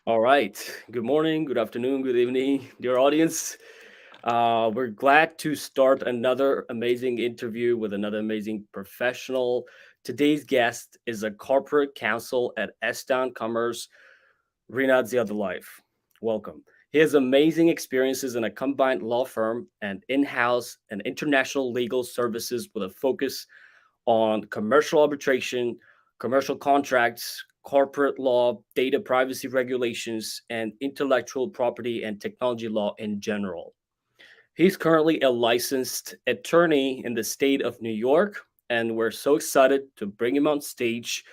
All right. Good morning, good afternoon, good evening, dear audience. We're glad to start another amazing interview with another amazing professional. Today's guest is a corporate counsel at Estown Commerce, Rinat Ziyodullaev. Welcome. He has amazing experiences in a combined law firm and in-house and international legal services with a focus on commercial arbitration, commercial contracts, corporate law, data privacy regulations, and intellectual property and technology law in general. He's currently a licensed attorney in the state of New York, and we're so excited to bring him on stage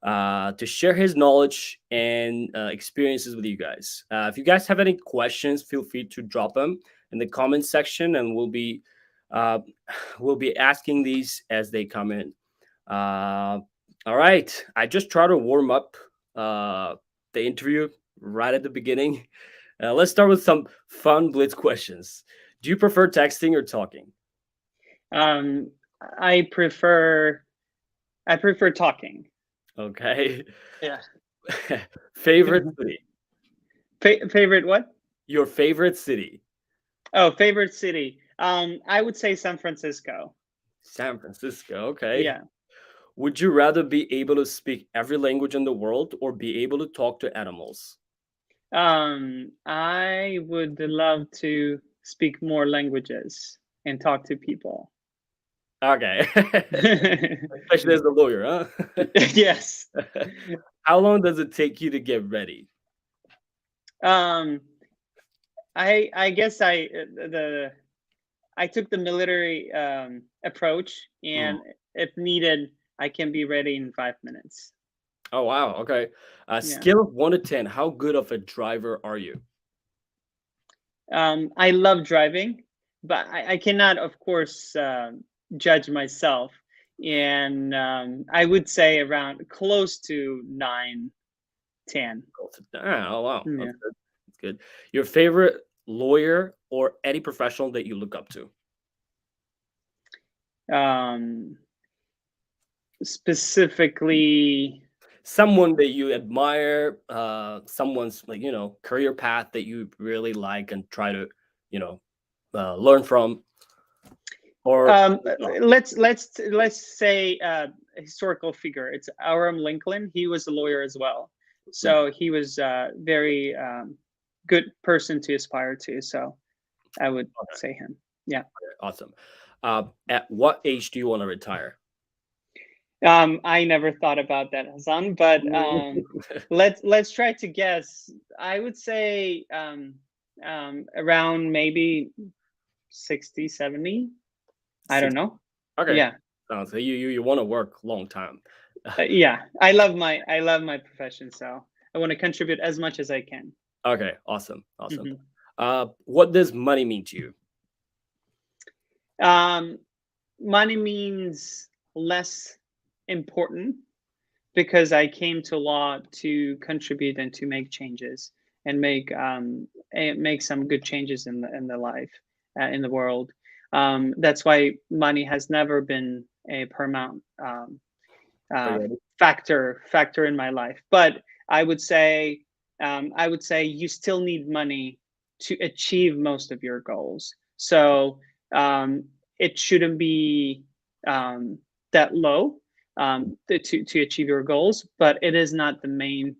to share his knowledge and experiences with you guys. If you guys have any questions, feel free to drop them in the comment section, and uh, we'll be asking these as they come in. Uh, all right, I just try to warm up uh, the interview right at the beginning. Let's start with some fun blitz questions. Do you prefer texting or talking? Um, I prefer I prefer talking. Okay. Yeah. Favorite city? Favorite what? Your favorite city? Oh, favorite city. I would say San Francisco. San Francisco. Okay. Yeah. Would you rather be able to speak every language in the world or be able to talk to animals? I would love to speak more languages and talk to people. Okay. Especially as a lawyer, huh? Yes. How long does it take you to get ready? Um, I guess I took the military approach, Mm. and if needed, I can be ready in 5 minutes. Oh, wow. Okay. Yeah. Scale of 1 to 10, how good of a driver are you? I love driving, but I cannot, of course, judge myself. And I would say around close to 9, 10. Oh, wow. Yeah. That's good. That's good. Your favorite lawyer or any professional that you look up to? Um, specifically, Someone that you admire, someone's career path that you really like and try to, you know, learn from, or um, let's say historical figure. It's Abraham Lincoln. He was a lawyer as well, like, so he was a very good person to aspire to. So I would okay, say him. Yeah. awesome. At what age do you want to retire? I never thought about that, Hassan, but let's try to guess. I would say around maybe 60, 70. I don't Six. know. Okay, Yeah. so you want to work long time. Yeah. I love my profession, so I want to contribute as much as I can. Okay, awesome, awesome. Mhm. What does money mean to you? Um, money means less important because I came to law to contribute and to make changes and make some good changes in the life in the world. That's why money has never been a paramount uh, Priority. factor in my life. But I would say you still need money to achieve most of your goals. So um, it shouldn't be um, that low to achieve your goals, but it is not the main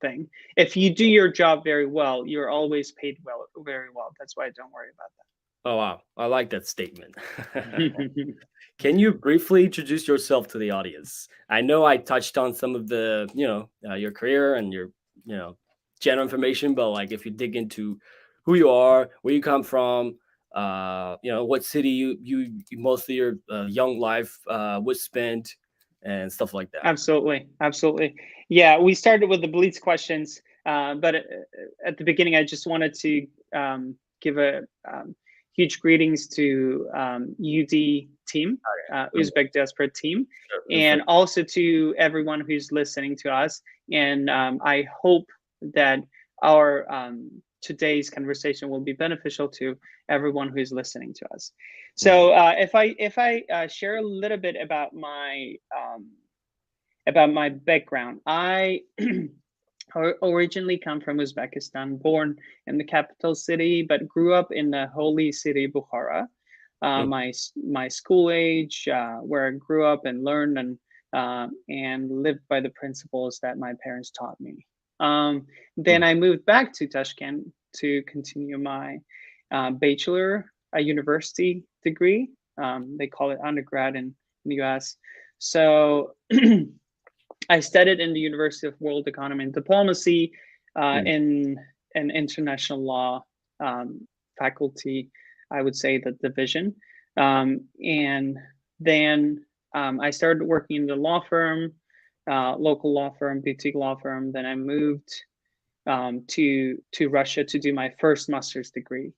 thing. If you do your job very well, you're always paid well, very well. That's why I don't worry about Oh wow, I like that statement. that. Can you briefly introduce yourself to the audience? I know I touched on some of the, your career and your, you know, general information, but like if you dig into who you are, where you come from, what city most of your young life was spent, and stuff like that. Absolutely, absolutely. Yeah, we started with the Blitz questions, but at the beginning, I just wanted to give a huge greetings to UD team, Mm, Uzbek Diaspora team, sure, feel free. and also to everyone who's listening to us. And I hope that our today's conversation will be beneficial to everyone who's listening to us. Mhm. So if I share a little bit about my background. I Originally come from Uzbekistan, born in the capital city, but grew up in the holy city Bukhara. Mm, My school age, where I grew up and learned and lived by the principles that my parents taught me. Then mm, I moved back to Tashkent to continue my bachelor university degree. They call it undergrad in the US. So I studied in the University of World Economy and Diplomacy mm, in an international law faculty, I would say the division. And then I started working in the law firm, local law firm, boutique law firm. Then I moved to Russia to do my first master's degree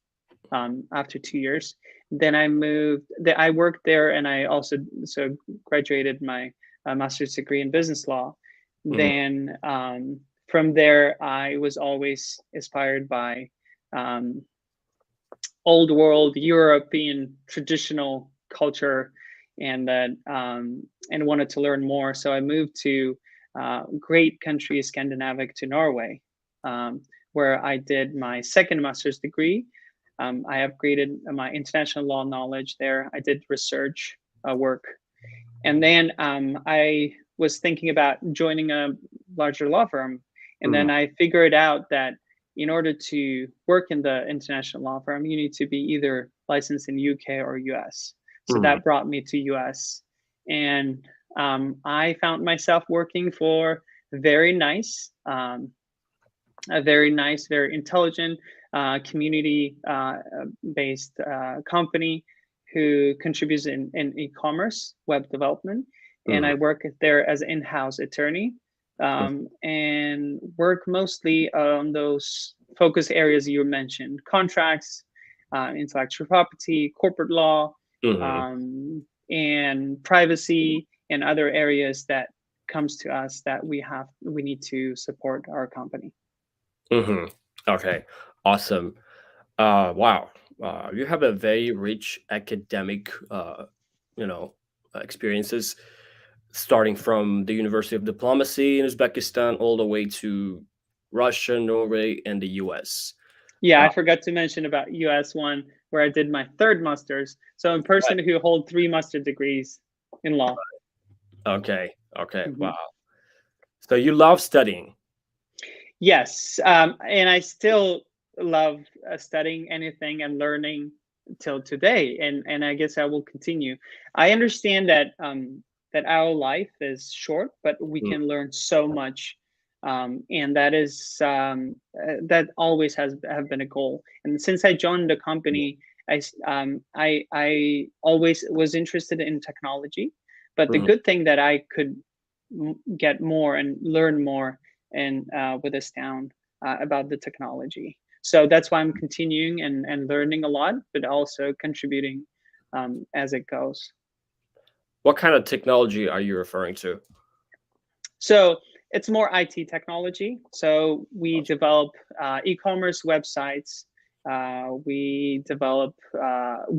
after 2 years. Then I moved. I worked there, and I also graduated my master's degree in business law. mhm, Then from there, I was always inspired by um, old world European traditional culture, and that and wanted to learn more. So I moved to great country, Scandinavic, to Norway, where I did my second master's degree. I upgraded my international law knowledge there. I did research work, and then I was thinking about joining a larger law firm. And mhm, then I figured out that in order to work in the international law firm, you need to be either licensed in UK or US. So mhm, that brought me to US. And I found myself working for very nice, a very nice, very intelligent community based company who contributes in e-commerce, web development. And mhm, I work there as an in-house attorney and work mostly on those focus areas you mentioned: contracts, intellectual property, corporate law, mhm, and privacy, and other areas that comes to us that we need to support our company. mhm. Okay, awesome. Wow. You have a very rich academic, you know, experiences, starting from the University of Diplomacy in Uzbekistan all the way to Russia, Norway, and the US. Yeah, Uh, I forgot to mention about US one where I did my third master's. So I'm a person who hold three master degrees in law. okay, okay, Mhm. wow. So you love studying. Yes, and I still love studying anything and learning till today, and I guess I will continue. I understand that that our life is short, but we Mm, can learn so much, and that is that always has have been a goal. And since I joined the company, I always was interested in technology, but the mhm, good thing that I could get more and learn more and with us down about the technology. So that's why I'm continuing and learning a lot, but also contributing as it goes. what kind of technology are you referring to? So it's more IT technology. So we develop e-commerce websites. We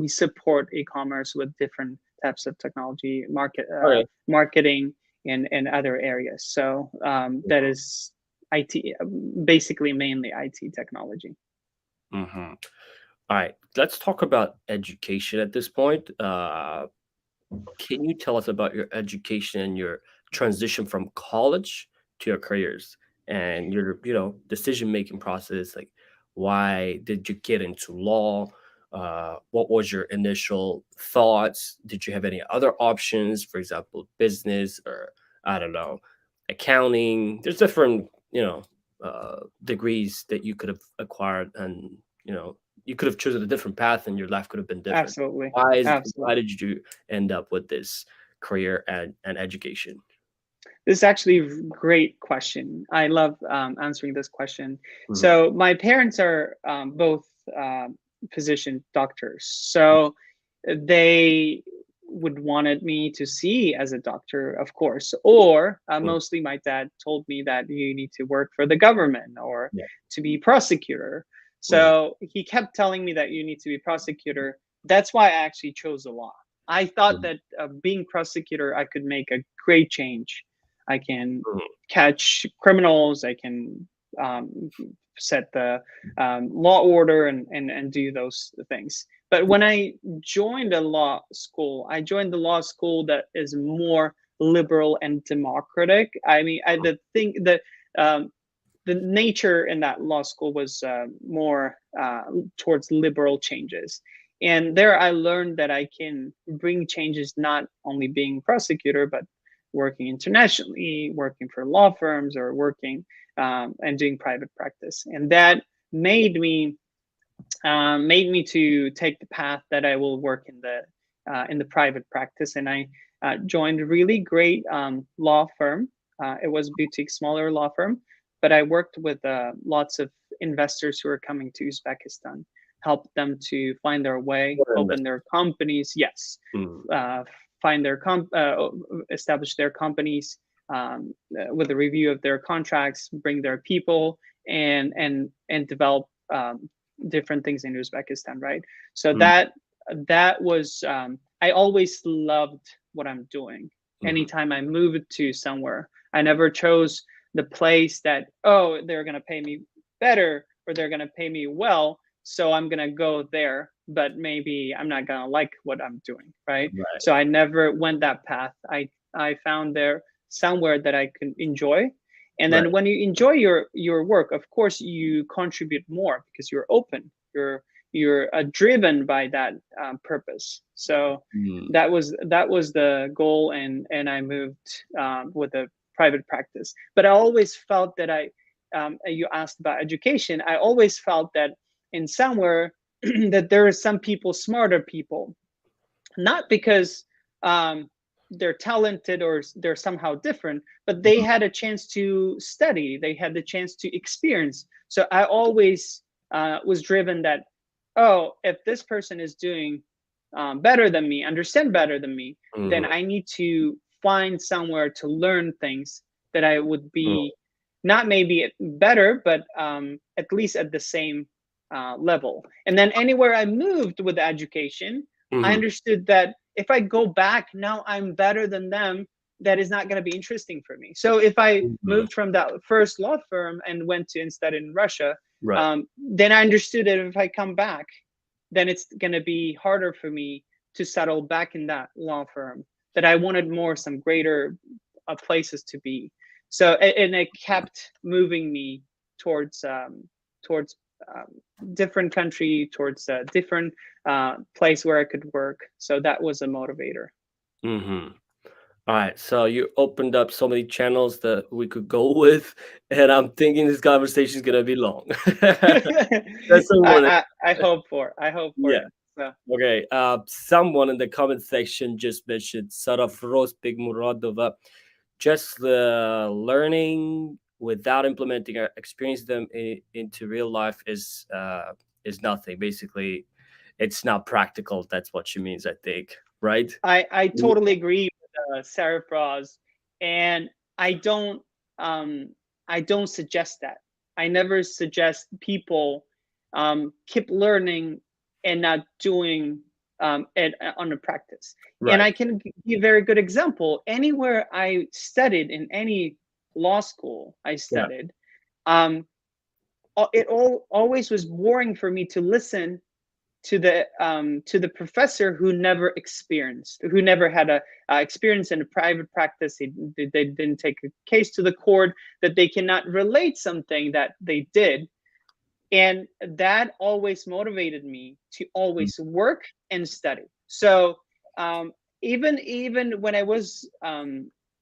support e-commerce with different types of technology, Okay. marketing, and other areas. So that is IT, basically mainly IT technology. Hmm. All right, let's talk about education at this point. Can you tell us about your education and your transition from college to your careers and your, decision making process? Like, why did you get into law? What was your initial thoughts? Did you have any other options? For example, business or I don't know, accounting. There's different, degrees that you could have acquired, and you could have chosen a different path, and your life could have been different. Absolutely, Why absolutely. did you end up with this career and education? This is actually a great question. I love answering this question. Mhm, So my parents are both physician doctors. So they would wanted me to see as a doctor, of course, or mhm, mostly my dad told me that you need to work for the government or yeah, to be prosecutor. mhm, So he kept telling me that you need to be prosecutor. That's why I actually chose the law. I thought mhm, that being prosecutor, I could make a great change I can Mhm. catch criminals. I can set the law order and do those things. But when I joined a law school, I joined the law school that is more liberal and democratic. I mean, the thing that the nature in that law school was more towards liberal changes. And there I learned that I can bring changes not only being prosecutor, but working internationally, working for law firms, or working and doing private practice. And that made me to take the path that I will work in the private practice. And I joined a really great law firm. It was a boutique, smaller law firm, but I worked with lots of investors who are coming to Uzbekistan, helped them to find their way, What an open investment. their companies. Yes, Mhm. uh, find their establish their companies with a review of their contracts, bring their people, and develop different things in Uzbekistan, right? So Mhm. that was I always loved what I'm doing. Mhm. Anytime I moved to somewhere, I never chose the place that, oh, they're gonna pay me better or they're gonna pay me well, so I'm gonna go there, but maybe I'm not gonna like what I'm doing, right? Right. So I never went that path. I found there somewhere that I can enjoy, and Right. then when you enjoy your work, of course you contribute more because you're open, you're driven by that purpose. So Mhm. that was the goal, and I moved with a private practice. But I always felt that you asked about education, I always felt that in somewhere that there are some people, smarter people, not because um, they're talented or they're somehow different, but they Mhm. had a chance to study, they had the chance to experience. So I always was driven that, oh, if this person is doing better than me, understand better than me, then Mhm. I need to find somewhere to learn things that I would be not maybe better, but at least at the same level. And then anywhere I moved with education, I Mhm. understood that if I go back now, I'm better than them. That is not going to be interesting for me. So if I Mhm. moved from that first law firm and went to instead in Russia, Right. then I understood that if I come back, then it's going to be harder for me to settle back in that law firm. That I wanted more, some greater places to be. So and it kept moving me towards towards different country, towards a different place where I could work. So that was a motivator. Mhm. Alright, so you opened up so many channels that we could go with, and I'm thinking this conversation is gonna be long. That's so more than I hope for yeah. it. So Okay, someone in the comment section just mentioned Saraf Rosbig Muradova. Just learning without implementing or experiencing them into real life is nothing. Basically, it's not practical. That's what she means, I think. Right? I Mm. totally agree with Sarah Frost, and I don't um, I don't suggest that. I never suggest people keep learning and not doing it on the practice. And Right. I can give you a very good example. Anywhere I studied, in any law school I Yeah. studied, um, it always was boring for me to listen to the professor who never experienced, who never had a experience in a private practice. They didn't take a case to the court, that they cannot relate something that they did. And that always motivated me to Mm. always work and study. So um, even when I was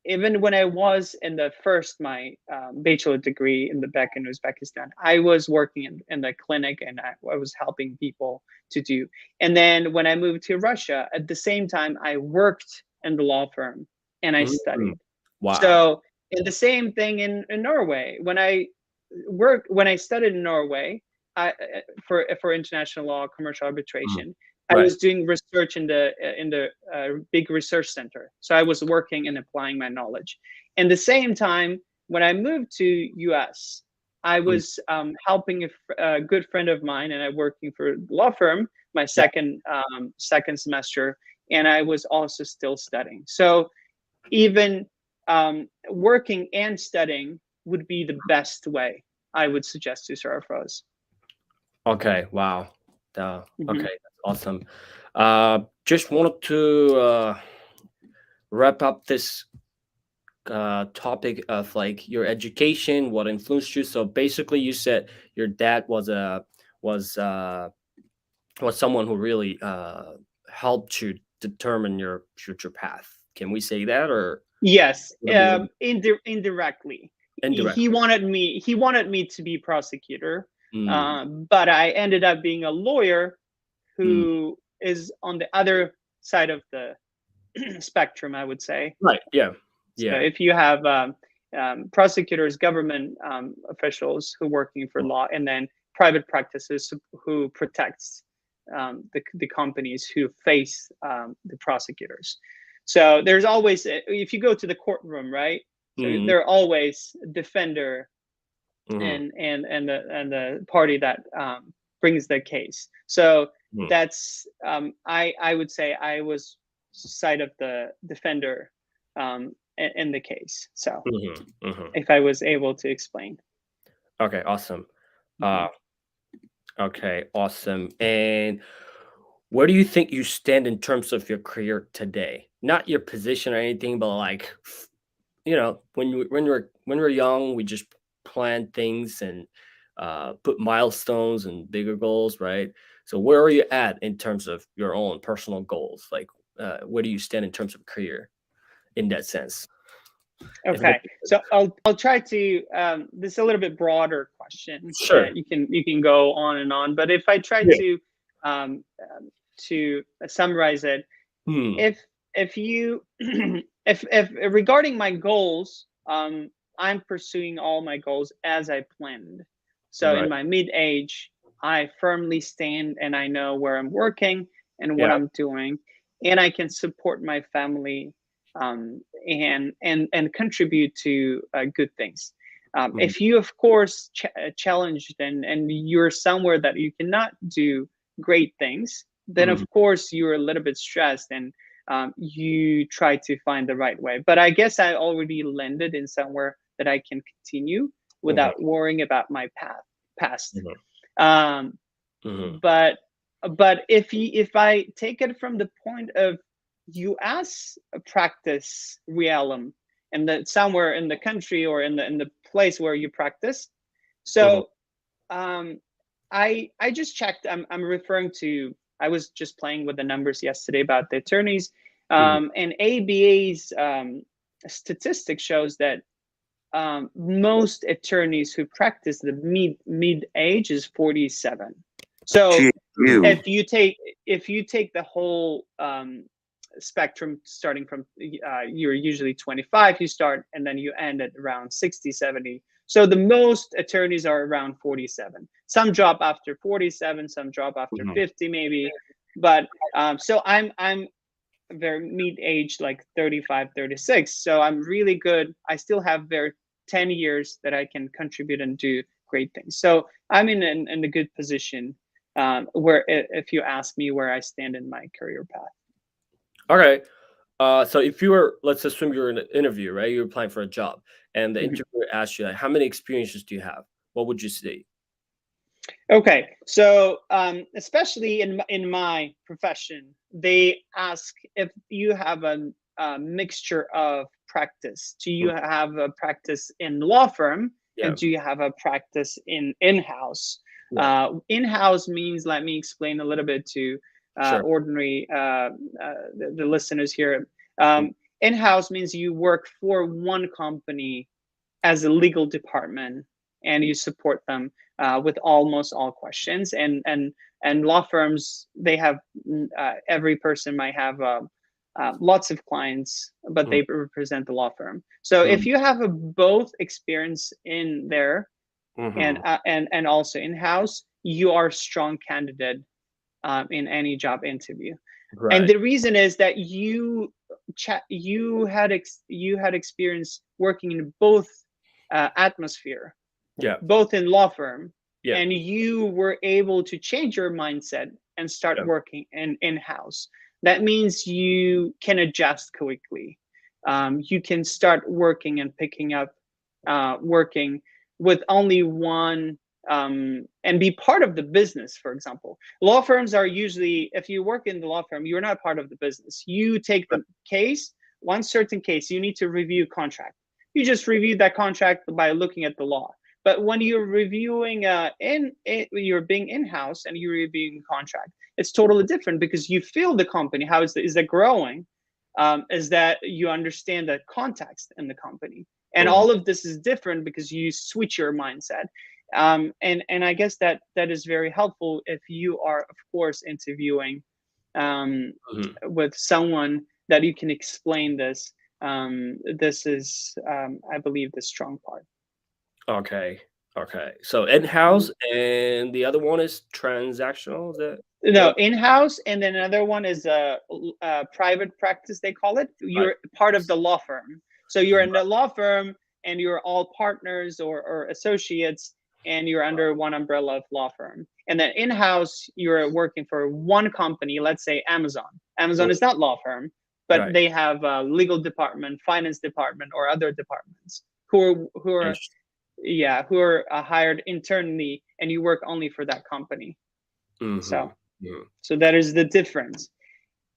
even when I was in the first my bachelor degree in the back in Uzbekistan, I was working in the clinic, and I was helping people to do. And then when I moved to Russia, at the same time, I worked in the law firm and I Mhm. studied. Wow. So, and the same thing in Norway. When I studied in Norway, for international law, commercial Mhm. arbitration, I Right. was doing research in the big research center. So I was working and applying my knowledge. And the same time, when I moved to US, I Mm. was helping a good friend of mine, and I working for a law firm my Yeah. second semester, and I was also still studying. So even working and studying would be the best way I would suggest to surfers. Okay, wow. Okay, Hmm. that's awesome. Just wanted to wrap up this topic of like your education, what influenced you. So basically, you said your dad was uh, was someone who really helped you determine your future path. Can we say that, or Yes, would it be a little indirectly. He indirectly? wanted me. He wanted me to be prosecutor, Mm, but I ended up being a lawyer mm. who is on the other side of the spectrum, I would say. Right. Yeah. So Yeah. if you have prosecutors, government officials who working for law, and then private practices who protects the companies who face the prosecutors. So there's always, if you go to the courtroom, right? So Mm, there are always defender mhm, and the party that brings the case. So mhm, that's I would say I was side of the defender in the case. So mhm, mhm. if I was able to explain. Okay. Awesome. Mhm. Uh, okay. Awesome. And where do you think you stand in terms of your career today? Not your position or anything, but like when we're young, we just plan things and put milestones and bigger goals, right? So where are you at in terms of your own personal goals? Like, where do you stand in terms of career in that sense? If it Okay, makes so sense. I'll try to this is a little bit broader question. Sure. You can go on and on, but if I try Yeah. to summarize it, Hmm. if you if regarding my goals, I'm pursuing all my goals as I planned. So in Right. my mid age, I firmly stand and I know where I'm working and what Yeah. I'm doing, and I can support my family, and contribute to good things. Mhm. If you of course challenged and you're somewhere that you cannot do great things, then Mhm. of course you're a little bit stressed and you try to find the right way. But I guess I already landed in somewhere that I can continue Mhm. without worrying about my past. Mhm. Um, Mhm. but if I take it from the point of US practice realm and that somewhere in the country or in the place where you practice, Mhm. so um, I just checked. I'm referring to. I was just playing with the numbers yesterday about the attorneys, Mhm. and ABA's statistic shows that most attorneys who practice the mid age is 47. So Mhm. if you take the whole spectrum starting from you're usually 25 you start and then you end at around 60, 70. So the most attorneys are around 47. Some drop after 47, some drop after Mhm. 50 maybe, but so I'm very mid age, like 35, 36. So I'm really good. I still have very 10 years that I can contribute and do great things. So I'm in a good position, where if you ask me where I stand in my career path. Okay. So if you were, let's assume you're in an interview, right? You're applying for a job, and the Mhm. interviewer asks you, like, how many experiences do you have? What would you say? Okay, so especially in my profession, they ask if you have a mixture of practice. Do you Mm, have a practice in law firm, and yeah, do you have a practice in-house? yeah, In-house means, let me explain a little bit to sure. ordinary the listeners here. Mm, In-house means you work for one company as a legal department and you support them with almost all questions, and law firms, they have every person might have lots of clients, but mm, they represent the law firm. So if mm, you have a both experience in there mhm. and also in-house, you are a strong candidate in any job interview. And Right. the reason is that you had experience working in both atmosphere, Yeah, both in law firm, yeah, and you were able to change your mindset and start yeah. working in house. That means you can adjust quickly. you can start working and picking up working with only one, and be part of the business. For example, law firms are usually, if you work in the law firm, you're not part of the business. You take the case, one certain case, you need to review contract. You just review that contract by looking at the law. But when you're reviewing you're being in-house and you're reviewing contract, it's totally different, because you feel the company. How is that growing? Is that you understand the context in the company, and Mhm. all of this is different because you switch your mindset. And I guess that is very helpful if you are, of course, interviewing Mhm. with someone that you can explain this. This is, I believe, the strong part. Okay. Okay. So Mhm. in-house and the other one is transactional. Is that No, correct? in-house, and then another one is a private practice, they call it. Right. You're part of the law firm. So you're in the law firm and you're all partners or associates, and you're under one umbrella of law firm. And then in-house, you're working for one company, let's say Amazon. Amazon is Mm, not law firm, but right. they have a legal department, finance department, or other departments who are Interesting. yeah, who are hired internally, and you work only for that company. So Mhm. Mhm. that is the difference.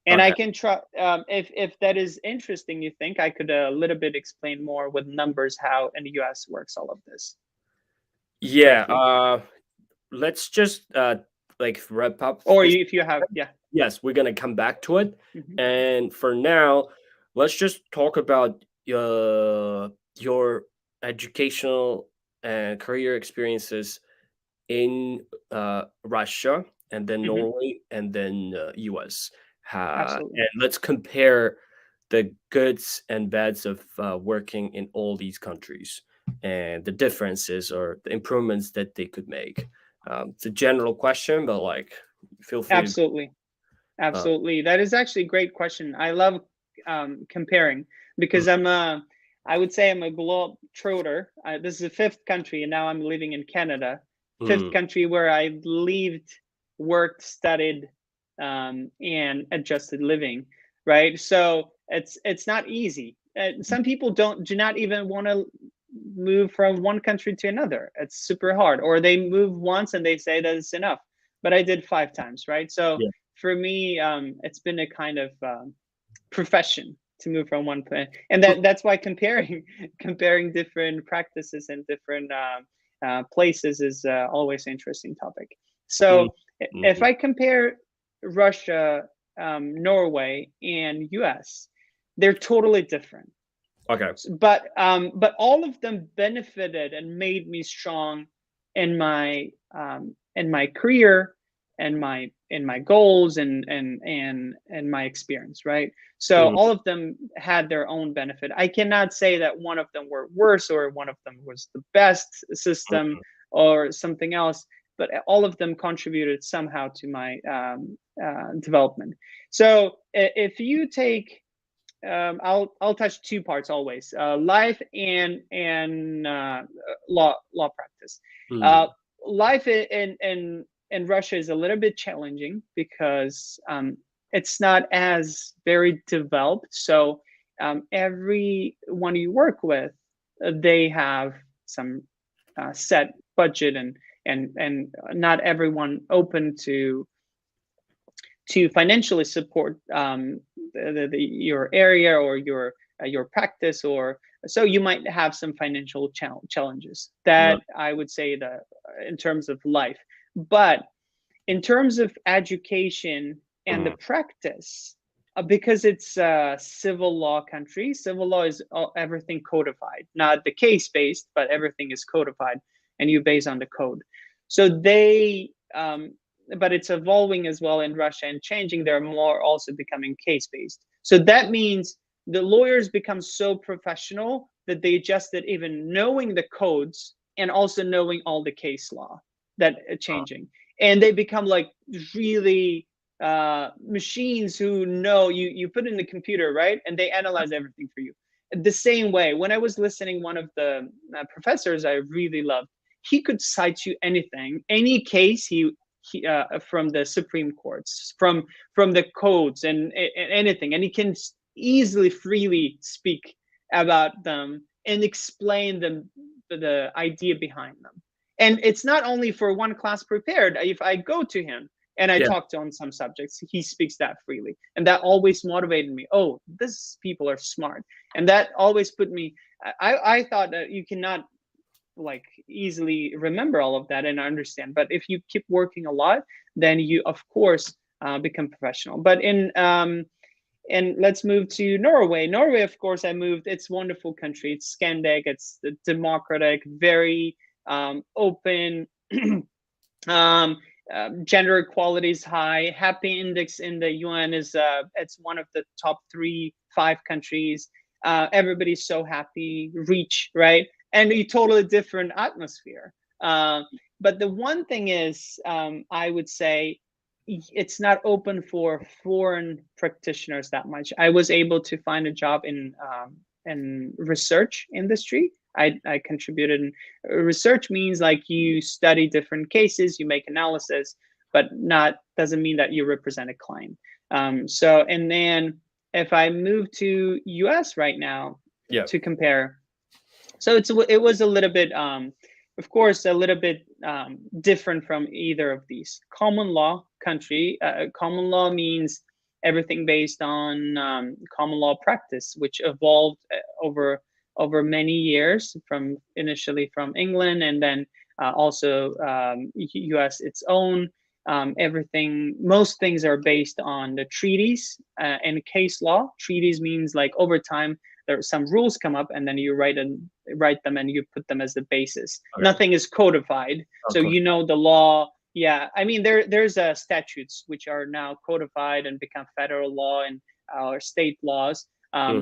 And I Okay. can try, if that is interesting, you think I could a little bit explain more with numbers how in the US works all of this Yeah. briefly. Let's just like wrap up Or this. if you have, yeah. Yes, we're gonna come back to it. Hmm. And for now, let's just talk about your educational and career experiences in Russia, and then Hmm. Norway, and then US. Absolutely. And let's compare the goods and bads of working in all these countries, and the differences or the improvements that they could make. It's a general question, but like, feel free to. Absolutely. Uh, Absolutely. That is actually a great question. I love comparing, mm, because I would say I'm a globe trotter. This is the fifth country, and now I'm living in Canada. Fifth mm, country where I lived, worked, studied, and adjusted living. Right. So it's not easy. Some people do not even want to move from one country to another. It's super hard, or they move once and they say that it's enough. But I did 5 times, right? So yeah. for me, it's been a kind of profession to move from one place, and that's why comparing comparing different practices and different places is always an interesting topic. Mm, So if mhm. I compare Russia, Norway, and US, they're totally different. Okay. But all of them benefited and made me strong in my career and my goals and my experience, right? So Mm, all of them had their own benefit. I cannot say that one of them were worse or one of them was the best system mm, or something else, but all of them contributed somehow to my development. So if you take, I'll touch two parts always: life and law practice. Uh, mm, Life in Russia is a little bit challenging because it's not as very developed. So everyone you work with, they have some set budget, and not everyone open to financially support your area or your practice, or so you might have some financial challenges, right. that I would say that in terms of life. But in terms of education and the Mm, practice, because it's a civil law country, civil law is everything codified, not the case based, but everything is codified, and you base on the code. So but it's evolving as well in Russia and changing. They're more also becoming case based. So that means the lawyers become so professional that they adjusted even knowing the codes and also knowing all the case law that changing, and they become like really machines who know you put in the computer, right, and they analyze everything for you. The same way, when I was listening, one of the professors I really loved, he could cite you anything, any case from the Supreme Courts, from the codes and anything, and he can easily, freely speak about them and explain the idea behind them. And it's not only for one class prepared. If I go to him and I Yeah. talk to on some subjects, he speaks that freely, and that always motivated me. Oh, these people are smart, and that always put me. I thought that you cannot like easily remember all of that and understand, but if you keep working a lot, then you of course become professional. But in and let's move to Norway. Norway, of course, I moved. It's a wonderful country. It's Scandic. It's democratic, very open. um, Gender equality is high. Happy index in the UN is it's one of the top 5 countries. Everybody's so happy. Reach, right, and a totally different atmosphere. But the one thing is, I would say it's not open for foreign practitioners that much. I was able to find a job in research industry. I contributed in research means like you study different cases, you make analysis, but not doesn't mean that you represent a client. So and then if I move to US right now Yeah. to compare, so it was a little bit of course a little bit different from either of these. Common law country. Common law means everything based on common law practice, which evolved over many years, from initially from England, and then also US its own. Most things are based on the treaties and case law. Treaties means like over time there some rules come up, and then you write them and you put them as the basis. Okay. Nothing is codified, so you know the law. Yeah, I mean there's statutes which are now codified and become federal law, and our state laws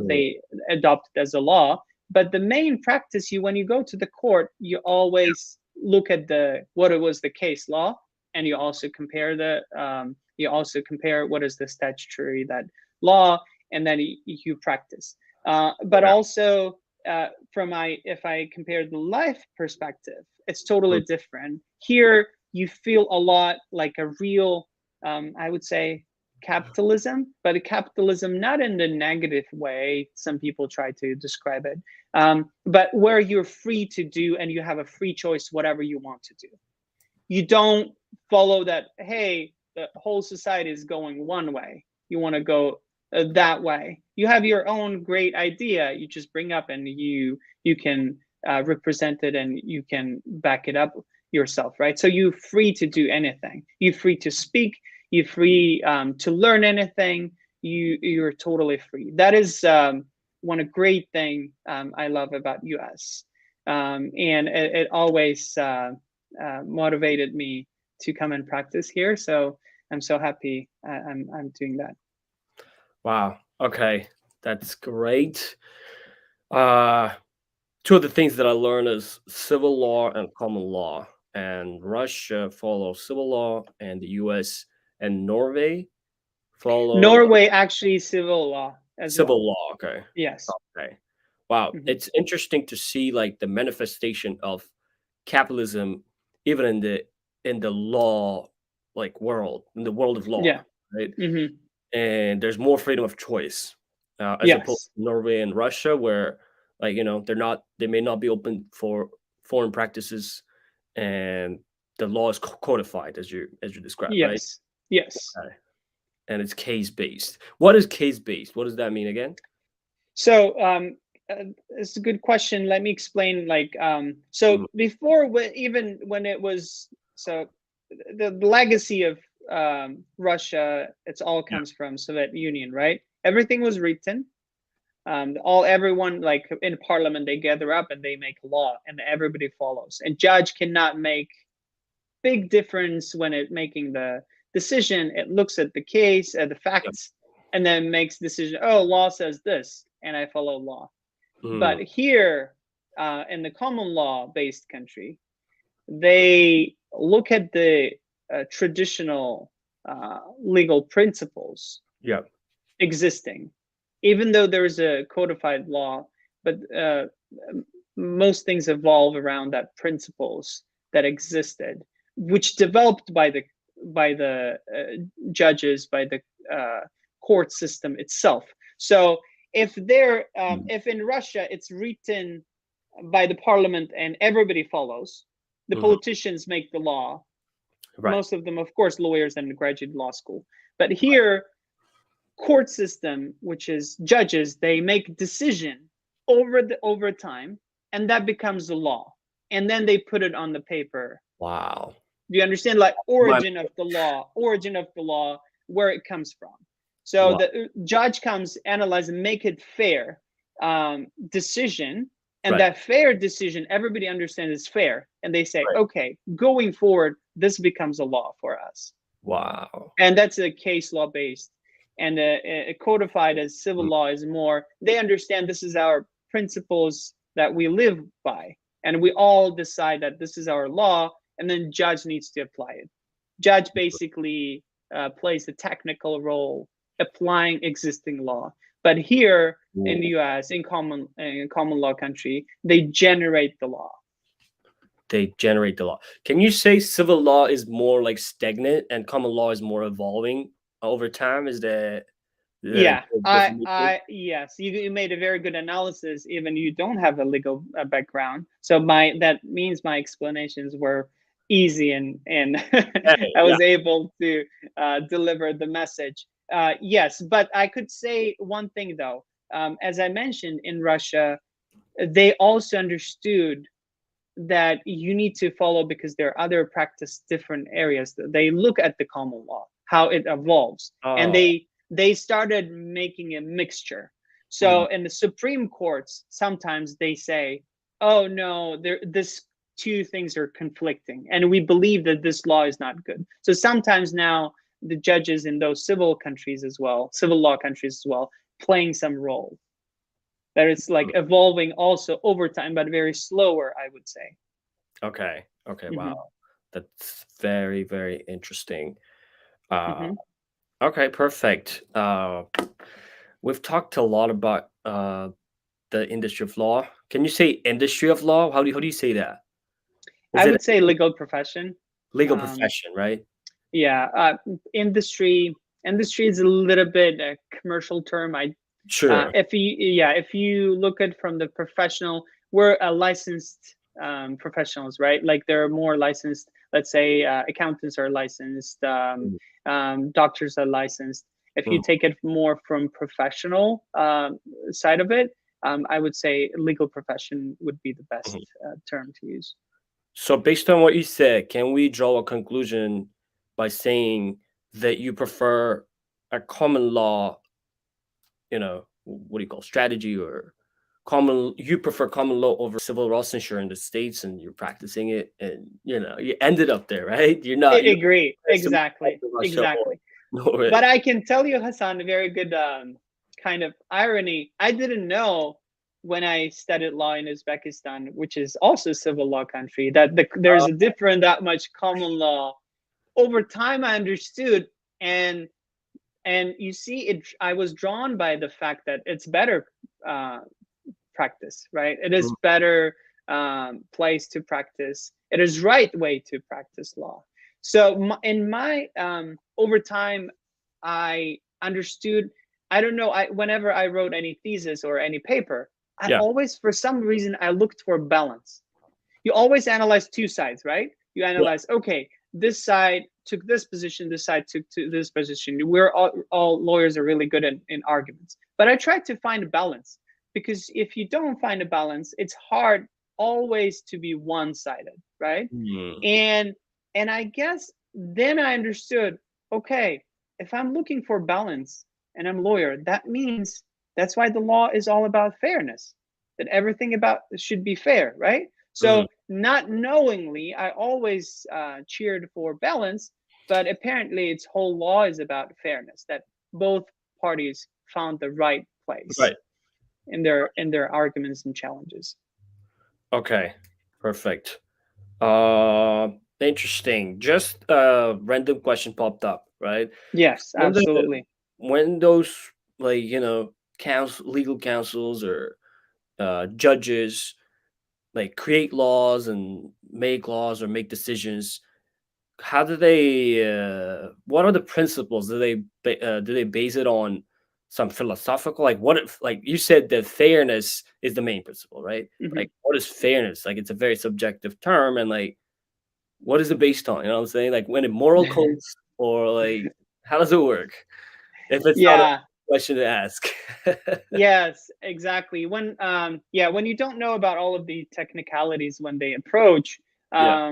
they adopted as a law. But the main practice, when you go to the court, you always look at what it was the case law, and you also compare what is the statutory that law, and then you practice. But also if I compare the life perspective, it's totally different. Here you feel a lot like a real, I would say, capitalism, but a capitalism not in the negative way some people try to describe it, but where you're free to do and you have a free choice whatever you want to do. You don't follow that, hey, the whole society is going one way, you want to go that way. You have your own great idea, you just bring up and you can represent it, and you can back it up yourself, right? So you're free to do anything, you're free to speak, you're free to learn anything, you're totally free. That is one great thing I love about US, and it always motivated me to come and practice here. So I'm so happy I'm doing that. Wow. Okay, that's great. Two of the things that I learned is civil law and common law, and Russia follows civil law, and the US and Norway follow Norway actually civil law as civil well. law. Okay. Yes. Okay. Wow. It's interesting to see like the manifestation of capitalism even in the law like world, in the world of law, Yeah. right? And there's more freedom of choice as opposed Yes. to Norway and Russia, where like they may not be open for foreign practices, and the law is codified as you described, right? Yes. Yes. Okay. And it's case based. What is case based? What does that mean again? So it's a good question. Let me explain. Like so before, even when it was, so the legacy of Russia, it's all comes from Soviet Union, right? Everything was written. Everyone like in parliament, they gather up and they make law, and everybody follows. And judge cannot make big difference when it making the decision. It looks at the case, at the facts, and then makes decision. Oh, law says this, and I follow law. But here, in the common law based country, they look at the traditional legal principles existing, even though there's a codified law, but most things evolve around that principles that existed, which developed by the judges, by the court system itself. So if Mm. if in Russia it's written by the parliament and everybody follows, the Mhm. politicians make the law. Right. Most of them, of course, lawyers and graduate law school. But here, court system, which is judges, they make decision over time, and that becomes the law. And then they put it on the paper. Wow. Do you understand? Like Right. origin of the law, where it comes from. So Wow. the judge comes, analyze, and make it fair decision, and Right. that fair decision, everybody understands is fair, and they say, Right. okay, going forward, this becomes a law for us, Wow. and that's a case law based, and codified as civil Mm. law is more. They understand this is our principles that we live by, and we all decide that this is our law, and then judge needs to apply it. Judge basically plays the technical role applying existing law. But here in the Ooh. US, in common law country, they generate the law. They generate the law. Can you say civil law is more like stagnant and common law is more evolving over time? Is that a Yeah, good definition? yes, you made a very good analysis. Even you don't have a legal background, so my that means my explanations were easy, and Okay, I yeah. was able to deliver the message. Yes, but I could say one thing though. As I mentioned, in Russia, they also understood that you need to follow, because there are other practice different areas. They look at the common law, how it evolves, and Oh. they started making a mixture. Mm. So in the Supreme Courts, sometimes they say, oh no, this two things are conflicting, and we believe that this law is not good. So sometimes now the judges in those civil countries as well, civil law countries as well, playing some role, that it's like evolving also over time, but very slower, I would say. Okay. Okay. Wow. Hmm. That's very, very interesting. Uh, Hmm. okay. Perfect. We've talked a lot about the industry of law. Can you say industry of law? How do you say that? Is I it would say legal profession. legal Um, profession, right? yeah, industry is a little bit a commercial term. Sure. If you yeah, if you look at from the professional, we're a licensed professionals, right? Like there are more licensed. Let's say accountants are licensed, Mm. doctors are licensed. If you Mm. take it more from professional side of it, I would say legal profession would be the best Mhm. term to use. So, based on what you said, can we draw a conclusion by saying that you prefer a common law, what do you call strategy or you prefer common law over civil licensure in the States and you're practicing it and you ended up there, right? You Agree. civil Exactly. Russia or Exactly. Norway. But I can tell you, Hassan, a very good kind of irony. I didn't know when I studied law in Uzbekistan, which is also a civil law country, that there's a different that much common law. Over time, I understood, and you see, it. I was drawn by the fact that it's better uh, practice, right? It is Mm. better place to practice. It is right way to practice law. So in my over time, I understood. I don't know. Whenever I wrote any thesis or any paper, I Yeah. always, for some reason, I looked for balance. You always analyze two sides, right? You Yeah. analyze, okay, this side took this position, this side took to this position. We're all lawyers are really good in arguments. But I tried to find a balance, because if you don't find a balance, it's hard always to be one-sided, right? Mm. And I guess then I understood, okay, if I'm looking for balance and I'm a lawyer, that means that's why the law is all about fairness. That everything about should be fair, right? Mhm. So not knowingly, I always cheered for balance, but apparently its whole law is about fairness. That both parties found the right place Right. in their arguments and challenges. Okay. Perfect. Uh, Interesting. Just a random question popped up, right? Yes, When the absolutely. when those legal counsels or judges create laws and make laws or make decisions, how do they what are the principles? Do they base it on some philosophical, like what if, like you said that fairness is the main principle, right? Mhm. Like what is fairness? Like it's a very subjective term, and like what is it based on? You know what I'm saying? Like when it moral codes, or like how does it work? If it's not a Yeah. question to ask. Yes, exactly. When you don't know about all of the technicalities when they approach, Yeah.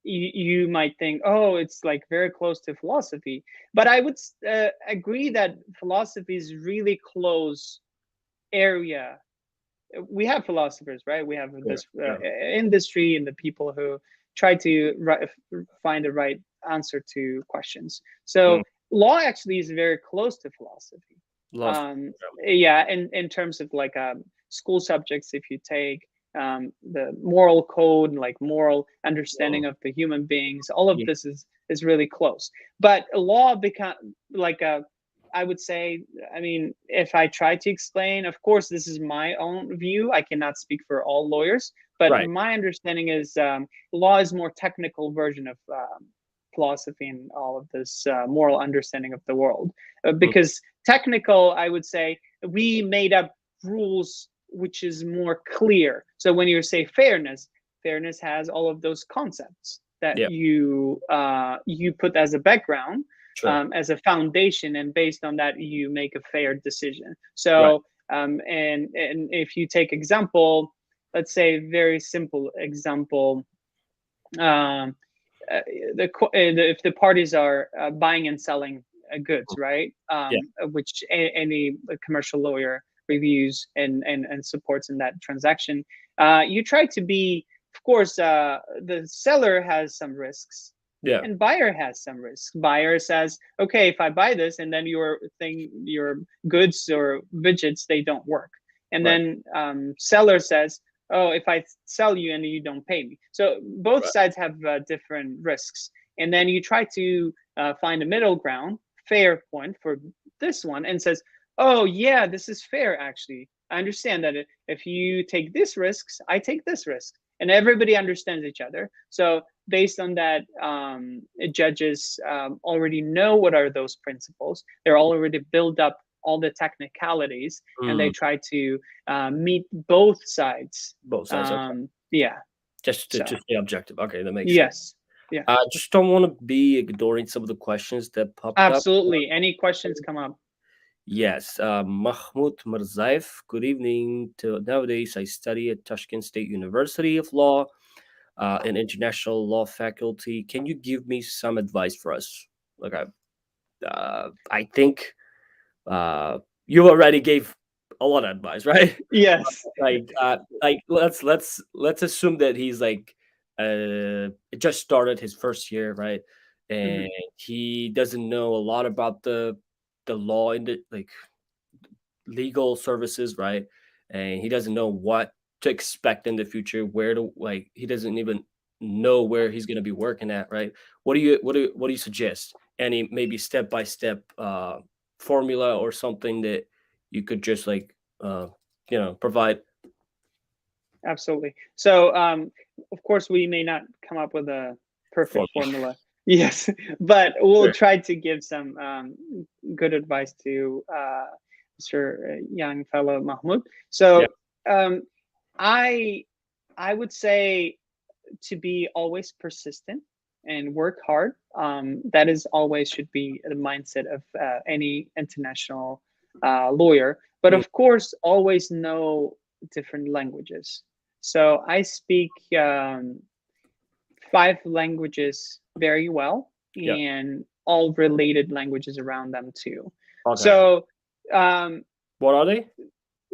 you might think, oh, it's like very close to philosophy. But I would agree that philosophy is really close area. We have philosophers, right? We have Sure, this sure. industry and the people who try to find the right answer to questions. Mm, So law actually is very close to philosophy. love. um yeah, in terms of like school subjects, if you take the moral code, like moral understanding Mm, of the human beings, all of yeah, this is really close. But law become like a, I would say, I mean, if I try to explain, of course this is my own view, I cannot speak for all lawyers, but right. my understanding is law is more technical version of philosophy and all of this moral understanding of the world. Mm, Because technical, I would say, we made up rules which is more clear. So when you say fairness, fairness has all of those concepts that yeah, you put as a background, sure. as a foundation, and based on that you make a fair decision. Right. So and if you take example, let's say very simple example, um, if the parties are buying and selling goods, Mm, right? yeah, Which any commercial lawyer reviews and supports in that transaction. You try to be, of course, the seller has some risks, yeah, and buyer has some risks. Buyer says, okay, if I buy this and then your goods or widgets, they don't work, and right, then seller says, oh, if I sell you and you don't pay me. So both right. sides have different risks, and then you try to find a middle ground, fair point for this one, and says, oh yeah, this is fair. Actually, I understand that if you take this risks, I take this risk, and everybody understands each other. So based on that, judges already know what are those principles. They're already built up all the technicalities, and they Mm, try to meet both sides. both sides. Okay. Yeah. Just to So stay objective. Okay, that makes sense. yes. Yeah. I just don't want to be ignoring some of the questions that popped up. Absolutely. Any questions come up? Yes, Mahmoud Mirzaev. Good evening. Nowadays, I study at Tashkent State University of Law, an international law faculty. Can you give me some advice for us? Okay, I think you already gave a lot of advice, right? Yes. Like let's assume that he's like just started his first year, right? And Mhm. he doesn't know a lot about the law in the like legal services, right? And he doesn't know what to expect in the future, where to like he doesn't even know where he's going to be working at, right? What do you suggest? Any maybe step by step formula or something that you could just like provide Absolutely. So, of course, we may not come up with a perfect formula? formula. Yes, but we'll Sure. try to give some good advice to Mr. Young fellow Mahmoud. Yeah. So, um, I I would say to be always persistent and work hard. That is always should be the mindset of any international lawyer. But Mm, of course, always know different languages. So I speak 5 languages very well, yeah. and all related languages around them too. Okay. So um, What are they?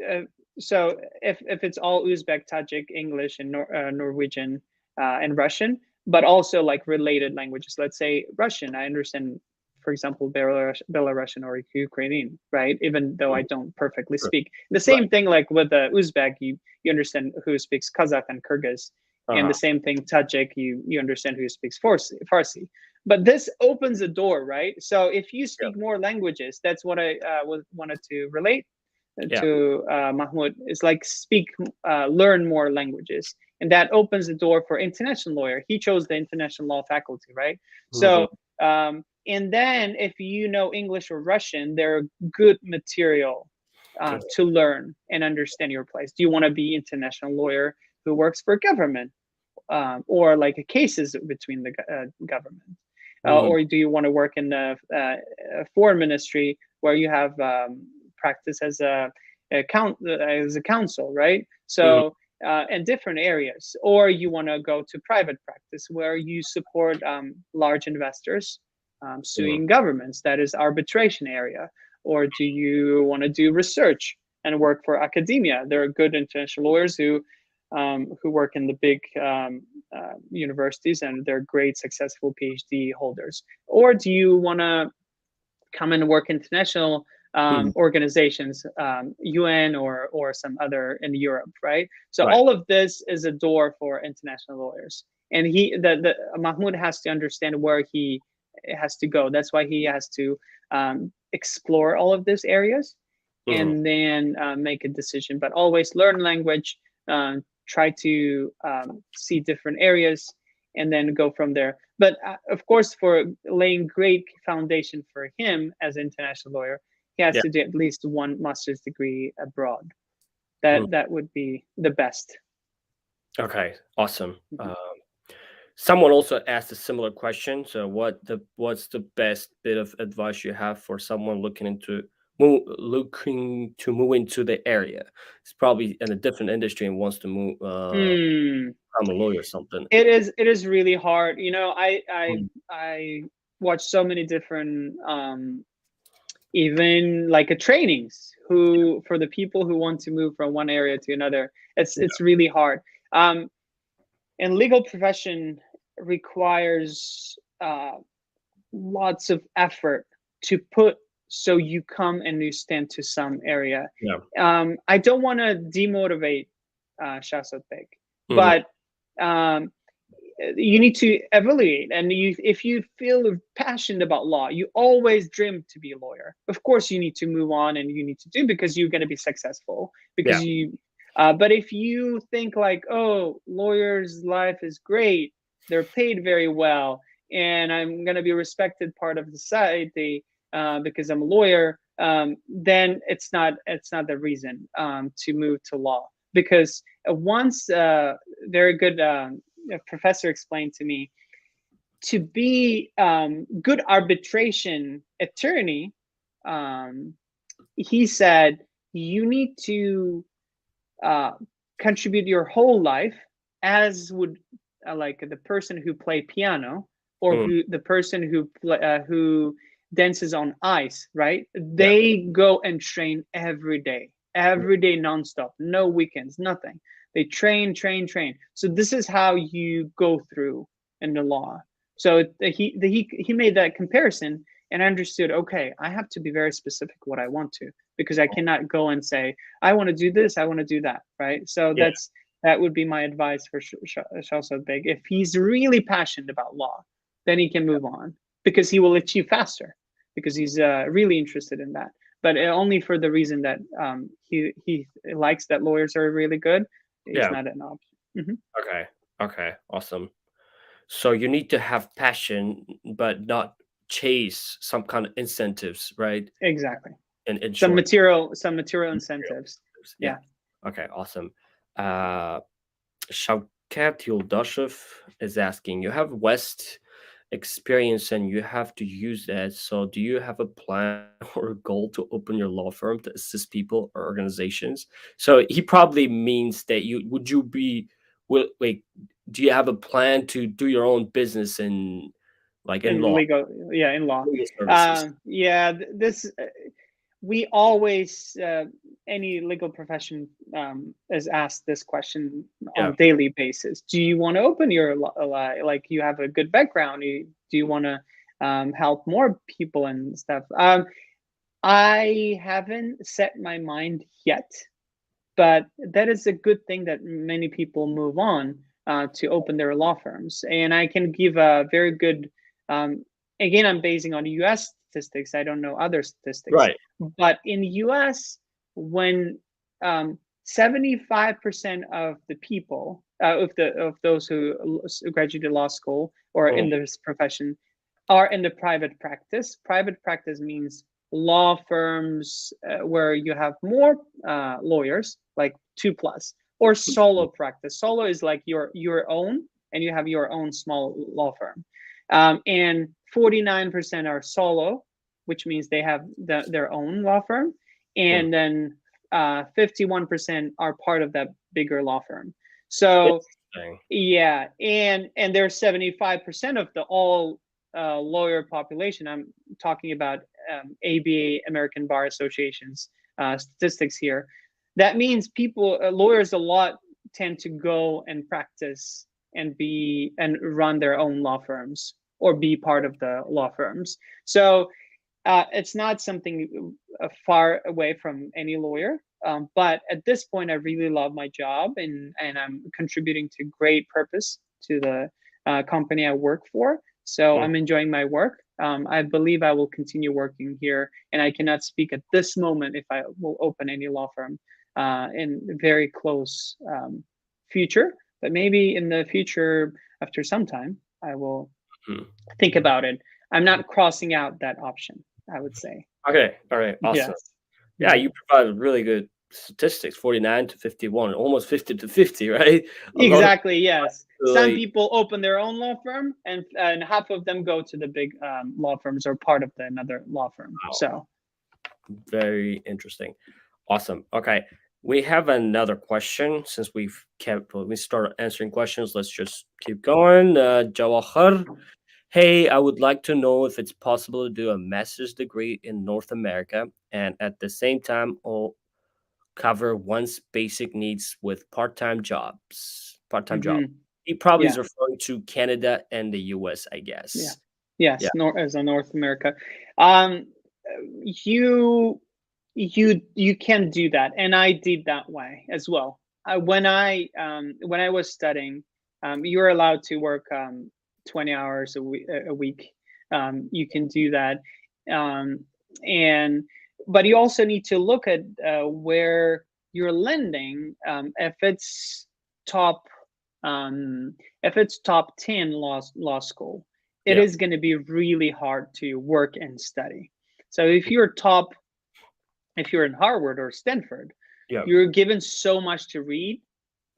uh, so if it's all Uzbek, Tajik, English, and Norwegian and Russian, but also like related languages. Let's say Russian, I understand, for example, Belarusian or Ukrainian, right? Even though I Mm, don't perfectly sure. speak. The Right. same thing like with the Uzbek, you understand who speaks Kazakh and Kyrgyz, and Uh-huh. the same thing Tajik, you understand who speaks Farsi. But this opens a door, right? So if you Yeah. speak more languages, that's what I wanted to relate Yeah. to Mahmoud, is like learn more languages, and that opens the door for international lawyer. He chose the international law faculty, right? Mhm. So And then if you know English or Russian, they're good material Okay. to learn and understand your place. Do you want to be international lawyer who works for government, or like cases between the government, Mm, or do you want to work in the foreign ministry where you have practice as as a counsel, right? mhm, So in different areas, or you want to go to private practice where you support large investors mhm. suing governments, that is arbitration area. Or do you want to do research and work for academia? There are good international lawyers who work in the big universities, and they're great successful PhD holders. Or do you want to come and work international Mhm. organizations, UN or some other in Europe, right? So Right. all of this is a door for international lawyers, and the Mahmoud has to understand where he has to go. That's why he has to explore all of these areas, Mhm. and then make a decision. But always learn language, try to see different areas, and then go from there. But of course, for laying great foundation for him as an international lawyer, he has Yeah. to do at least one master's degree abroad. Mhm. That would be the best. Okay. Awesome. Mhm. Someone also asked a similar question. So, what's the best bit of advice you have for someone looking to move into the area? It's probably in a different industry and wants to move, Hmm. become a lawyer or something. It is really hard. Mm. I watch so many different even like a trainings who for the people who want to move from one area to another. It's Yeah. really hard. Um, and legal profession requires lots of effort to put, so you come and you stand to some area. Yeah. I don't want to demotivate Shasotbek, Mhm. but um, you need to evaluate, and if you feel passionate about law, you always dream to be a lawyer. Of course you need to move on and you need to do, because you're going to be successful, Yeah. because you but if you think like, oh, lawyers life is great, they're paid very well, and I'm going to be a respected part of society because I'm a lawyer, then it's not the reason to move to law. Because once very good a professor explained to me, to be good arbitration attorney, um, he said you need to uh, contribute your whole life, as would like the person who play piano, or Mm. who the person who dances on ice, right? Yeah. They go and train every day nonstop, no weekends, nothing. They train, train, train. So this is how you go through in the law. So he made that comparison, and understood, okay, I have to be very specific what I want to, because I cannot go and say I want to do this, I want to do that, right? So Yeah. that would be my advice for Shahzad Beg. If he's really passionate about law, then he can move on, because he will achieve faster, because he's really interested in that. But only for the reason that he likes that lawyers are really good, is Yeah. not an option. Mhm. Okay. Okay. Awesome. So you need to have passion, but not chase some kind of incentives, right? Exactly. In Some short, material material incentives. incentives. Yeah. Yeah. Okay. Awesome. Uh, Shavkat Yuldashev is asking, you have West experience and you have to use that. So do you have a plan or a goal to open your law firm to assist people or organizations? So he probably means that you be wait, do you have a plan to do your own business in like in In law, legal, yeah, in law. legal services? Yeah, this we always any legal profession is asked this question Yeah. on daily basis. Do you want to open your like you have a good background? Do you want to help more people and stuff? I haven't set my mind yet, but that is a good thing that many people move on to open their law firms. And I can give a very good, um, again, I'm basing on US statistics. I don't know other statistics, Right. but in the US, when 75% of the people, of those who graduated law school or Mhm. in this profession, are in the private practice. Private practice means law firms where you have more lawyers, like two plus, or solo practice. Solo is like your own, and you have your own small law firm. And 49% are solo, which means they have their own law firm, Mm. and then 51% are part of that bigger law firm. So Interesting. yeah, and there's 75% of the all lawyer population. I'm talking about ABA, American Bar Association's statistics here. That means people, lawyers, a lot tend to go and practice and be and run their own law firms or be part of the law firms. So it's not something far away from any lawyer. But at this point, I really love my job, and I'm contributing to great purpose to the company I work for. So Mm. I'm enjoying my work. I believe I will continue working here, and I cannot speak at this moment if I will open any law firm in very close future. But maybe in the future, after some time, I will Mm. think about it. I'm not crossing out that option, I would say. Okay. All right. Awesome. Yes. Yeah, Mhm. you provided really good statistics, 49 to 51, almost 50 to 50, right? A lot of Exactly, yes. Some really, people open their own law firm, and half of them go to the big law firms or part of the another law firm. wow, So, very interesting. Awesome. Okay. We have another question since we started answering questions. Let's just keep going. Jawahar, hey, I would like to know if it's possible to do a master's degree in North America and at the same time cover one's basic needs with part-time jobs. Part-time job. mhm, He probably is yeah, referring to Canada and the US, I yeah, guess. Yeah. yes. As a North America, um, you you can do that, and I did that way as well. When I was studying, you're allowed to work 20 hours a week. You can do that, um, and but you also need to look at where you're lending. Top um, if it's top 10 law school, it Yeah. is going to be really hard to work and study. So if you're in Harvard or Stanford, Yeah. you're given so much to read.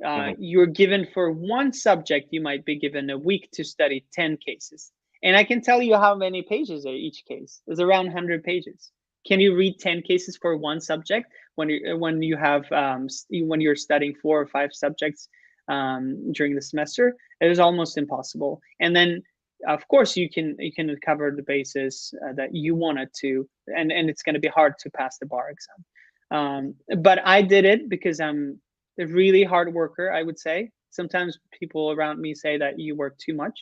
Mhm. You're given for one subject, you might be given a week to study 10 cases. And I can tell you how many pages are each case. It's around 100 pages. Can you read 10 cases for one subject when you have when you're studying 4 or 5 subjects during the semester? It is almost impossible. And then of course you can cover the basis that you wanted to, and it's going to be hard to pass the bar exam. But I did it because I'm a really hard worker, I would say. Sometimes people around me say that you work too much.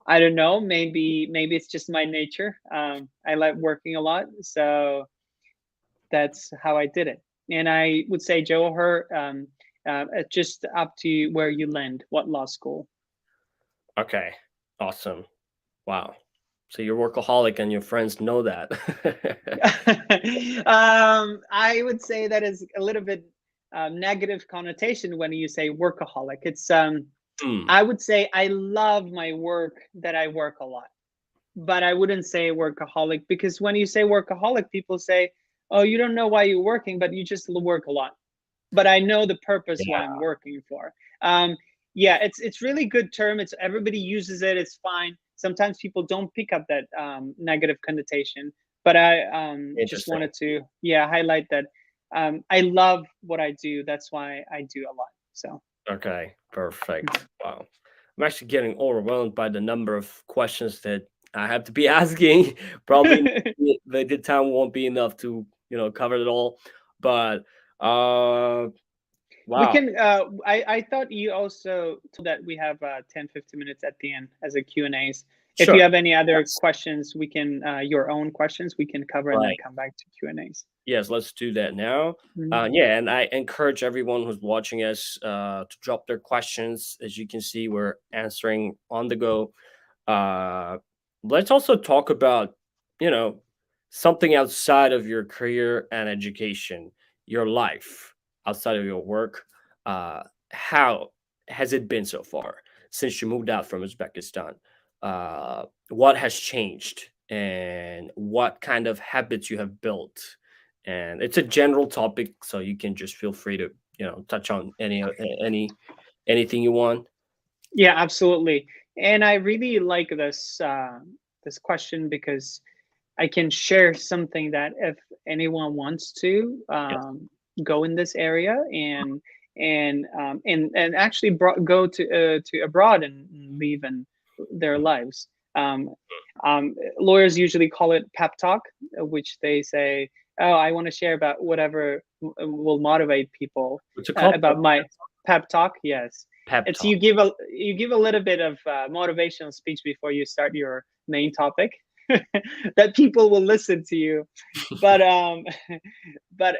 I don't know. Maybe it's just my nature. I like working a lot, so that's how I did it. And I would say, Joe, it's just up to where you land, what law school. Okay. Awesome. Wow. So you're workaholic and your friends know that. I would say that is a little bit negative connotation when you say workaholic. It's Hmm. I would say I love my work, that I work a lot, but I wouldn't say workaholic, because when you say workaholic, people say, "Oh, you don't know why you're working, but you just work a lot." But I know the purpose why I'm Yeah. working for. Um, yeah, it's really good term. It's everybody uses it. It's fine. Sometimes people don't pick up that negative connotation, but I just Interesting. wanted to highlight that I love what I do. That's why I do a lot. So Okay. Perfect. Wow. I'm actually getting overwhelmed by the number of questions that I have to be asking. Probably the time won't be enough to, cover it all. But we wow. can I thought you also told that we have 10-15 minutes at the end as a Q and A's. If you Sure. have any other Yes. questions, we can your own questions we can cover and then Right. come back to Q and A's. Yes, let's do that now. Mhm. Yeah, and I encourage everyone who's watching us to drop their questions. As you can see, we're answering on the go. Uh, let's also talk about, you know, something outside of your career and education, your life outside of your work. How has it been so far since you moved out from Uzbekistan? what has changed and what kind of habits you have built. And it's a general topic, so you can just feel free to touch on anything you want. Yeah, absolutely. And I really like this question because I can share something that if anyone wants to Yes. go in this area and actually go to abroad and live in their lives. Um, Lawyers usually call it pep talk, which they say, "Oh, I want to share about whatever will motivate people What's it called? about my pep talk." Yes, Pep it's talk. you give a little bit of motivational speech before you start your main topic that people will listen to you. But but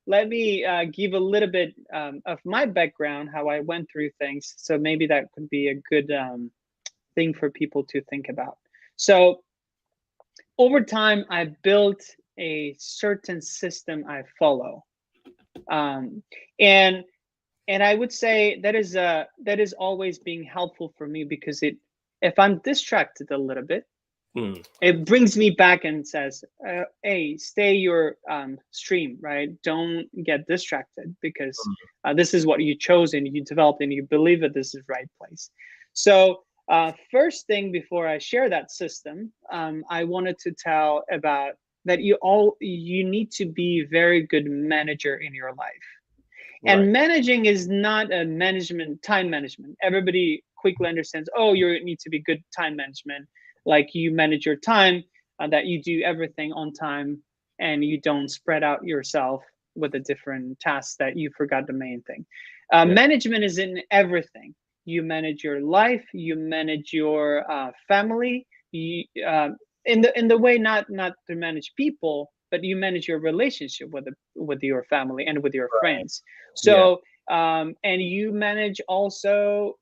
let me give a little bit of my background, how I went through things. So maybe that could be a good thing for people to think about. So over time, I built a certain system I follow, um, and and I would say that is always being helpful for me because it if I'm distracted a little bit, Mm, it brings me back and says, hey, stay your stream, right? Don't get distracted because this is what you chose and you developed and you believe that this is right place. So first thing before I share that system, I wanted to tell about that you need to be very good manager in your life. right. And managing is not a time management. Everybody quickly understands, oh, you need to be good time management. Like you manage your time, that you do everything on time and you don't spread out yourself with the different tasks that you forgot the main thing. Yeah. Management is in everything. You manage your life, you manage your family, in the way not to manage people, but you manage your relationship with your family and with your friends. Yeah. So and you manage also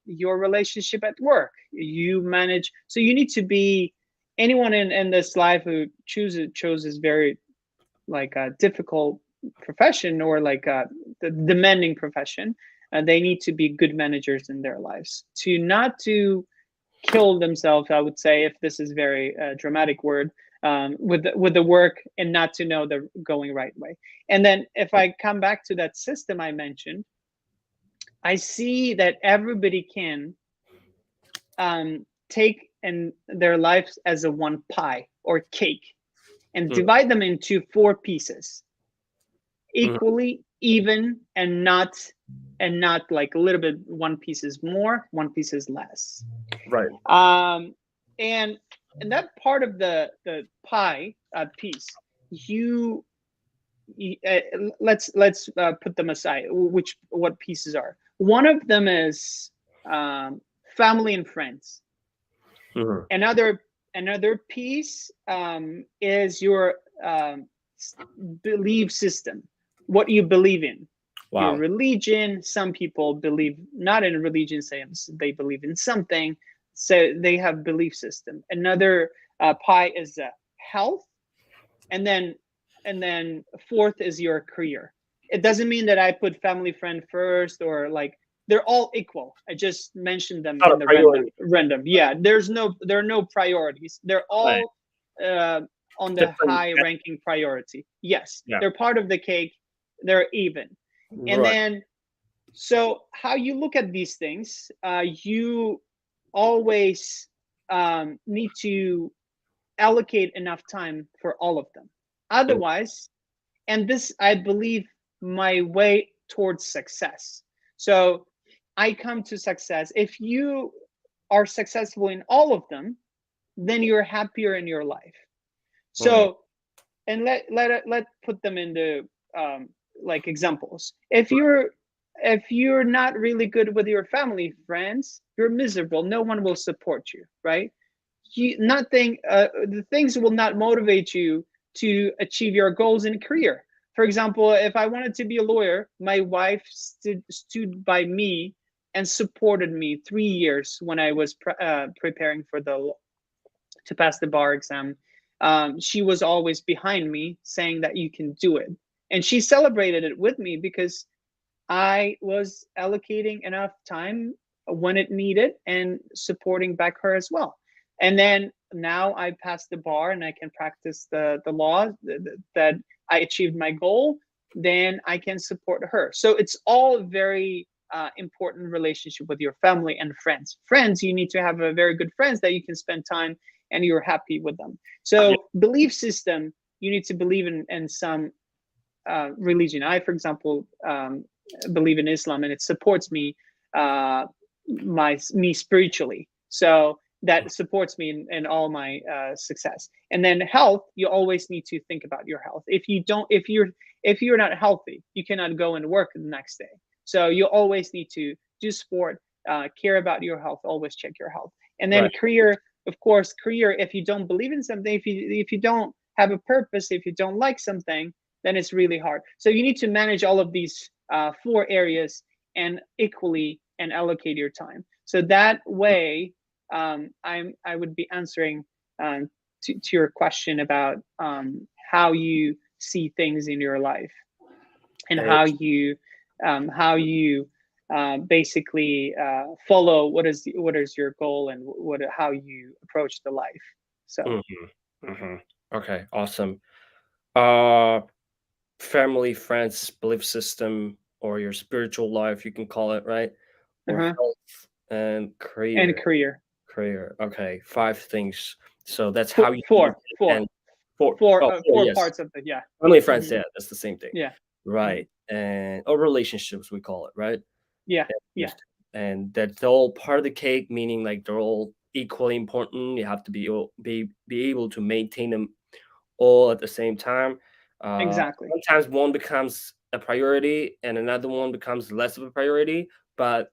your relationship at work. You manage, so you need to be anyone in this life who chooses very like a difficult profession or like the demanding profession. They need to be good managers in their lives to not to kill themselves, I would say, if this is very dramatic word, with the work and not to know the going right way. And then if I come back to that system I mentioned, I see that everybody can take in their lives as a one pie or cake and Mm, divide them into four pieces, mhm, equally even, and not like a little bit, one piece is more, one piece is less. right. um and and that part of the pie piece, you, let's put them aside, which what pieces are. One of them is um family and friends. Mhm, Another piece is your belief system, what you believe in, your wow. religion. Some people believe not in religion, say they believe in something, so they have belief system. Another pie is health, and then fourth is your career. It doesn't mean that I put family friend first or like they're all equal. I just mentioned them Not a in the priority. random. Yeah, there are no priorities. They're Right. all uh, on the Different. high ranking priority. Yes, Yeah. they're part of the cake. They're even. And Right. then, so how you look at these things, you always need to allocate enough time for all of them. Mm, Otherwise, and this, I believe, my way towards success. So I come to success. If you are successful in all of them, then you're happier in your life. mm, So, and let put them into like examples. If you're not really good with your family friends, you're miserable. No one will support you, right? Nothing, the things will not motivate you to achieve your goals in a career. For example, if I wanted to be a lawyer, my wife stood by me and supported me 3 years when I was preparing for the to pass the bar exam. She was always behind me saying that you can do it, and she celebrated it with me because I was allocating enough time when it needed and supporting back her as well. And then now I passed the bar and I can practice the law that I achieved my goal, then I can support her. So it's all very important relationship with your family and friends. Friends, you need to have a very good friends that you can spend time and you're happy with them. Yeah. So belief system, you need to believe in some religion. I, for example, believe in Islam, and it supports me, me spiritually. So that supports me in all my success. And then health, you always need to think about your health. If you're not healthy, you cannot go and work the next day. So you always need to do sport, care about your health, always check your health. And then Right. career, of course, career. If you don't believe in something, if you don't have a purpose, if you don't like something, then it's really hard. So you need to manage all of these four areas and equally and allocate your time. So that way, I would be answering to your question about how you see things in your life and Eh, how you basically follow what is your goal and how you approach the life. So mhm, mhm. Okay, awesome. Uh, family, friends, belief system, or your spiritual life, you can call it, right? Or uh-huh. health and And career. career. Career. Okay, 5 things. So that's how you see it, Four and 4 oh, 4, four yes. parts of the yeah. Family, friends, Hmm. yeah, that's the same thing. Yeah. Hmm. Right, and or relationships, we call it, right? Yeah. Yeah, Yeah. and that's all part of the cake, meaning, like, they're all equally important. You have to be able to maintain them all at the same time. Exactly. Sometimes one becomes a priority and another one becomes less of a priority, but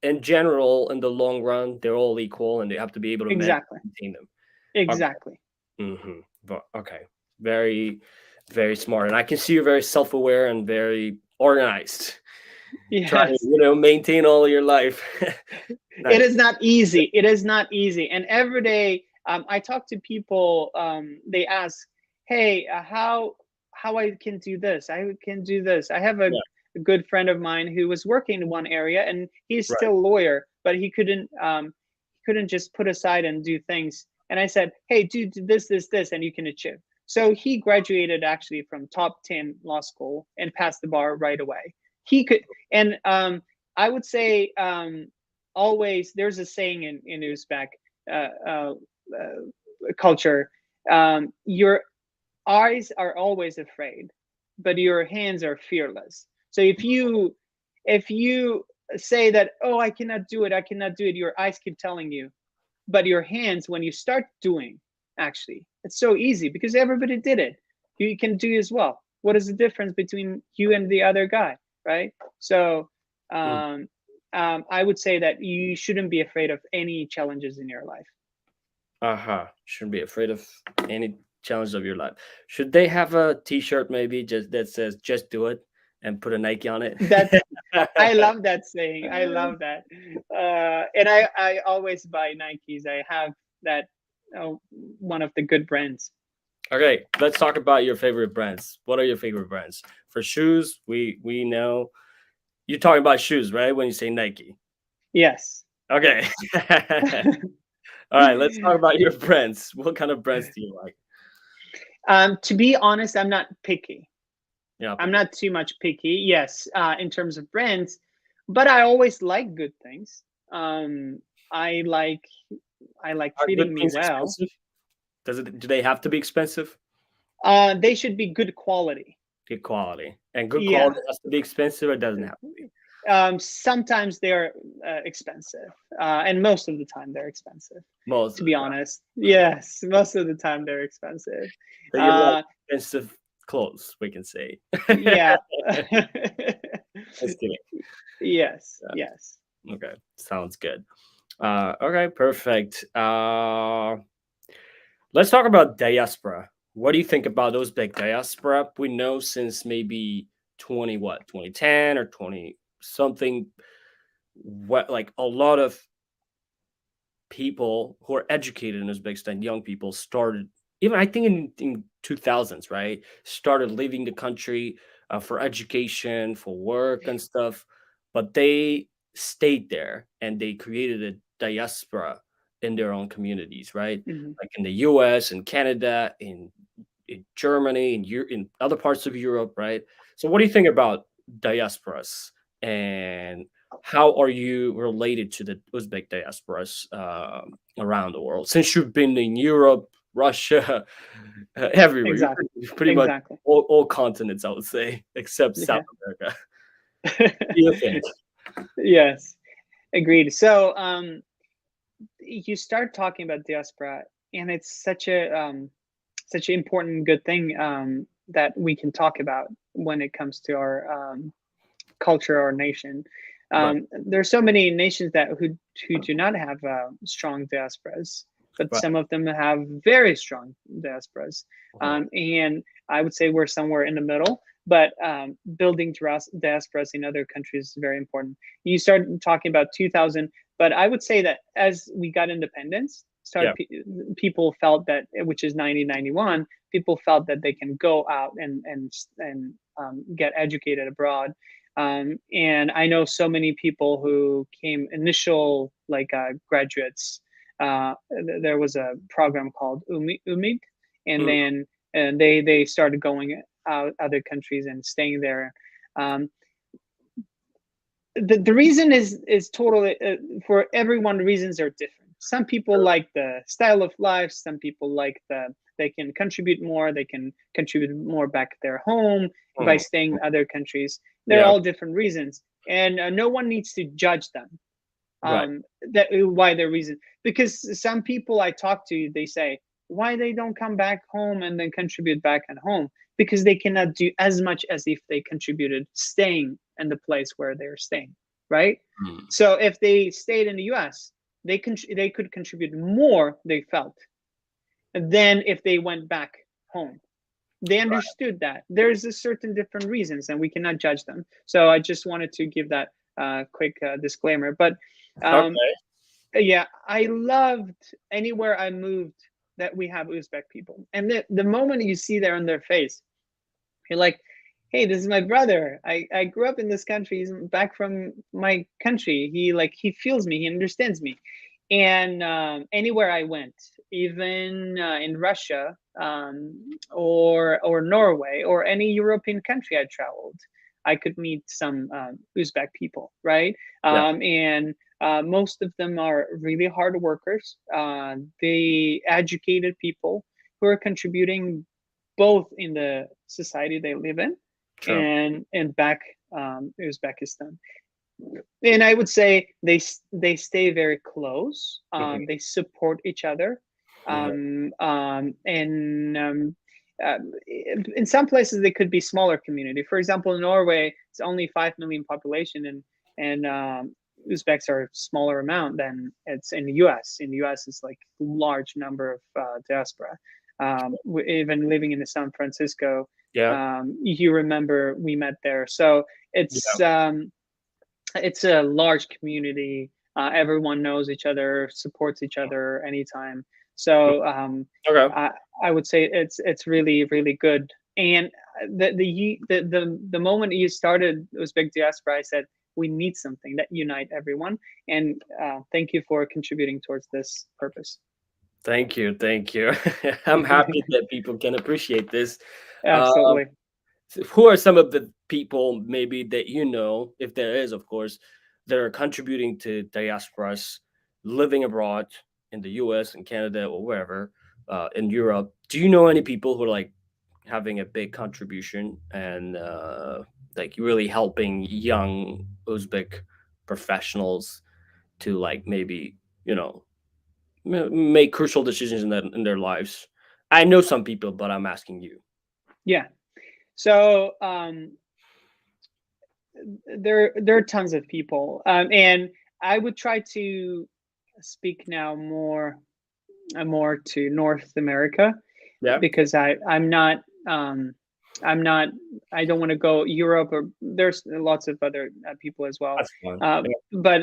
in general, in the long run, they're all equal and they have to be able to manage Exactly. and maintain them. Okay. Exactly. But okay. Very, very smart. And I can see you're very self-aware and very organized. Trying to, Yes. maintain all your life. It Nice. is not easy. It is not easy. And every day, I talk to people. They ask, "Hey, how I can do this? I can do this." I have Yeah, a good friend of mine who was working in one area, and he's right. still a lawyer, but he couldn't just put aside and do things. And I said, "Hey, do this, this, this, and you can achieve." So he graduated actually from top 10 law school and passed the bar right away. He could, and I would say always there's a saying in Uzbek uh, uh, culture. Your eyes are always afraid, but your hands are fearless. So if you say that, oh, I cannot do it, your eyes keep telling you, but your hands, when you start doing, actually, it's so easy because everybody did it. You can do as well. What is the difference between you and the other guy, right? So Mm. um, I would say that you shouldn't be afraid of any challenges in your life. Uh-huh. Shouldn't be afraid of any challenge of your life. Should they have a t-shirt maybe just that says just do it and put a Nike on it? That's I love that saying. I love that. And I always buy Nikes. I have that one of the good brands. Okay, let's talk about your favorite brands. What are your favorite brands? For shoes, we know you're talking about shoes, right? When you say Nike. Yes. Okay. Yes. All right, let's talk about your brands. What kind of brands do you like? To be honest, I'm not picky. Yeah, I'm picky. not too much picky. Yes, in terms of brands, but I always like good things. Um, I like I like Are good treating me things well. expensive? Do they have to be expensive? They should be good quality. Good quality. And good Yeah. quality has to be expensive or doesn't have to be? Sometimes they're expensive, and most of the time they're expensive. Most To of the be time. honest, yes, most of the time they're expensive. So you like Uh, expensive clothes, we can say. yeah. Just kidding. Yes. Yeah, Yes. okay, sounds good. Okay, perfect. Let's talk about Diaspora. What do you think about those big Diaspora? We know since maybe 20 what, 2010 or 20 something, what, like, a lot of people who are educated in Uzbekistan, young people started, even I think in 2000s, right? Started leaving the country for education, for work and stuff. But they stayed there and they created a diaspora in their own communities, right? Hmm. Like in the US and Canada, in Germany, in other parts of Europe, right? So what do you think about diasporas, and how are you related to the Uzbek diasporas around the world? Since you've been in Europe, Russia, everywhere, Exactly. you're pretty much Exactly. all continents, I would say, except South Yeah. America. What do you think? Yes. Agreed. So you start talking about diaspora, and it's such an important good thing that we can talk about when it comes to our culture or nation. Right, There's so many nations that who do not have strong diasporas, but right. some of them have very strong diasporas. Uh-huh. And I would say we're somewhere in the middle. But building diasporas in other countries is very important. You start talking about 2000, but I would say that as we got independence, Yeah. people felt that, which is 1991, people felt that they can go out and get educated abroad. And I know so many people who came initial like graduates. There was a program called Umid, and Mm, then they started going out other countries and staying there. Um, the reason is totally for everyone. Reasons are different. Some people sure. like the style of life. Some people like they can contribute more. They can contribute more back their home by Mhm. staying in other countries. They're Yeah. all different reasons, and no one needs to judge them. Right. That why their reason, because some people I talk to, they say why they don't come back home and then contribute back at home, because they cannot do as much as if they contributed staying in the place where they're staying, right? Mm. So if they stayed in the US, they could contribute more, they felt, than if they went back home. They Right. understood that there's a certain different reasons and we cannot judge them. So I just wanted to give that quick disclaimer. But um, Okay. yeah, I loved anywhere I moved that we have Uzbek people. And the moment you see there on their face, you're like, hey, this is my brother. I grew up in this country. He's back from my country. He feels me. He understands me. And anywhere I went, even in Russia, or Norway or any European country I traveled, I could meet some Uzbek people, right? Yeah. And most of them are really hard workers. They educated people who are contributing both in the society they live in True. and back Uzbekistan. And I would say they stay very close. Mhm. They support each other, Mhm. and in some places they could be smaller community. For example, in Norway, it's only 5 million population, and Uzbeks are a smaller amount than it's in the U.S. In the U.S., it's like large number of diaspora. Even living in San Francisco, Yeah. you remember we met there, so Yeah. it's a large community. Everyone knows each other, supports each other anytime. Mm. So Okay. I, I would say it's really really good. And the moment you started Uzbek diaspora, I said we need something that unite everyone. And thank you for contributing towards this purpose. Thank you. Thank you. I'm happy that people can appreciate this. Uh, Absolutely. who are some of the people maybe that you know, if there is, of course, that are contributing to diasporas living abroad in the US and Canada or wherever in Europe? Do you know any people who are like having a big contribution and like really helping young Uzbek professionals to like maybe, you know, make crucial decisions in their lives? I know some people, but I'm asking you. Yeah. So there are tons of people, and I would try to speak now more to North America, Yeah, because um, I'm not I don't want to go Europe, or there's lots of other people as well. that's fine. But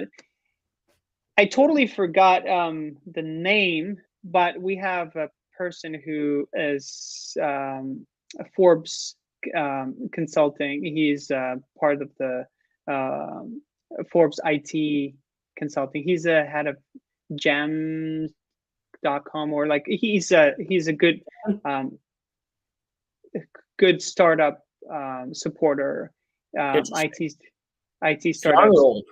I totally forgot the name, but we have a person who is a Forbes consulting. He's part of the Forbes IT consulting. He's a head of Gems.com, or like he's a um, good startup supporter. Interesting. IT Is he young or startups. old?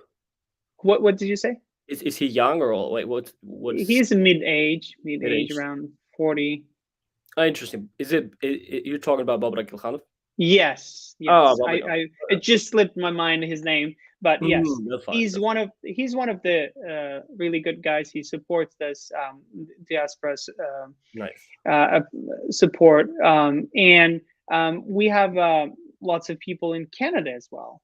What did you say? Is he young or old? Wait, what's He's mid-age, mid age? around 40. Oh, interesting. Is it, you're talking about Babrak Ilkhanov? Yes, Oh, yes. Babrak. It just slipped my mind his name, but yes, That's fine. he's one of the really good guys. He supports this Diaspora's Nice. uh, support, and we have lots of people in Canada as well.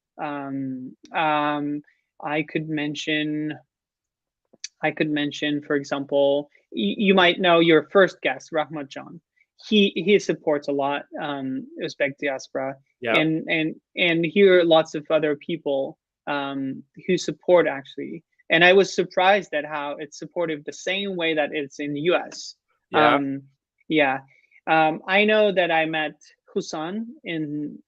I could mention, for example, you might know your first guest, Rahmat John. He supports a lot Uzbek diaspora, Yeah. and here are lots of other people who support actually. And I was surprised at how it's supportive the same way that it's in the U.S. Yeah. Yeah, I know that I met Khasan in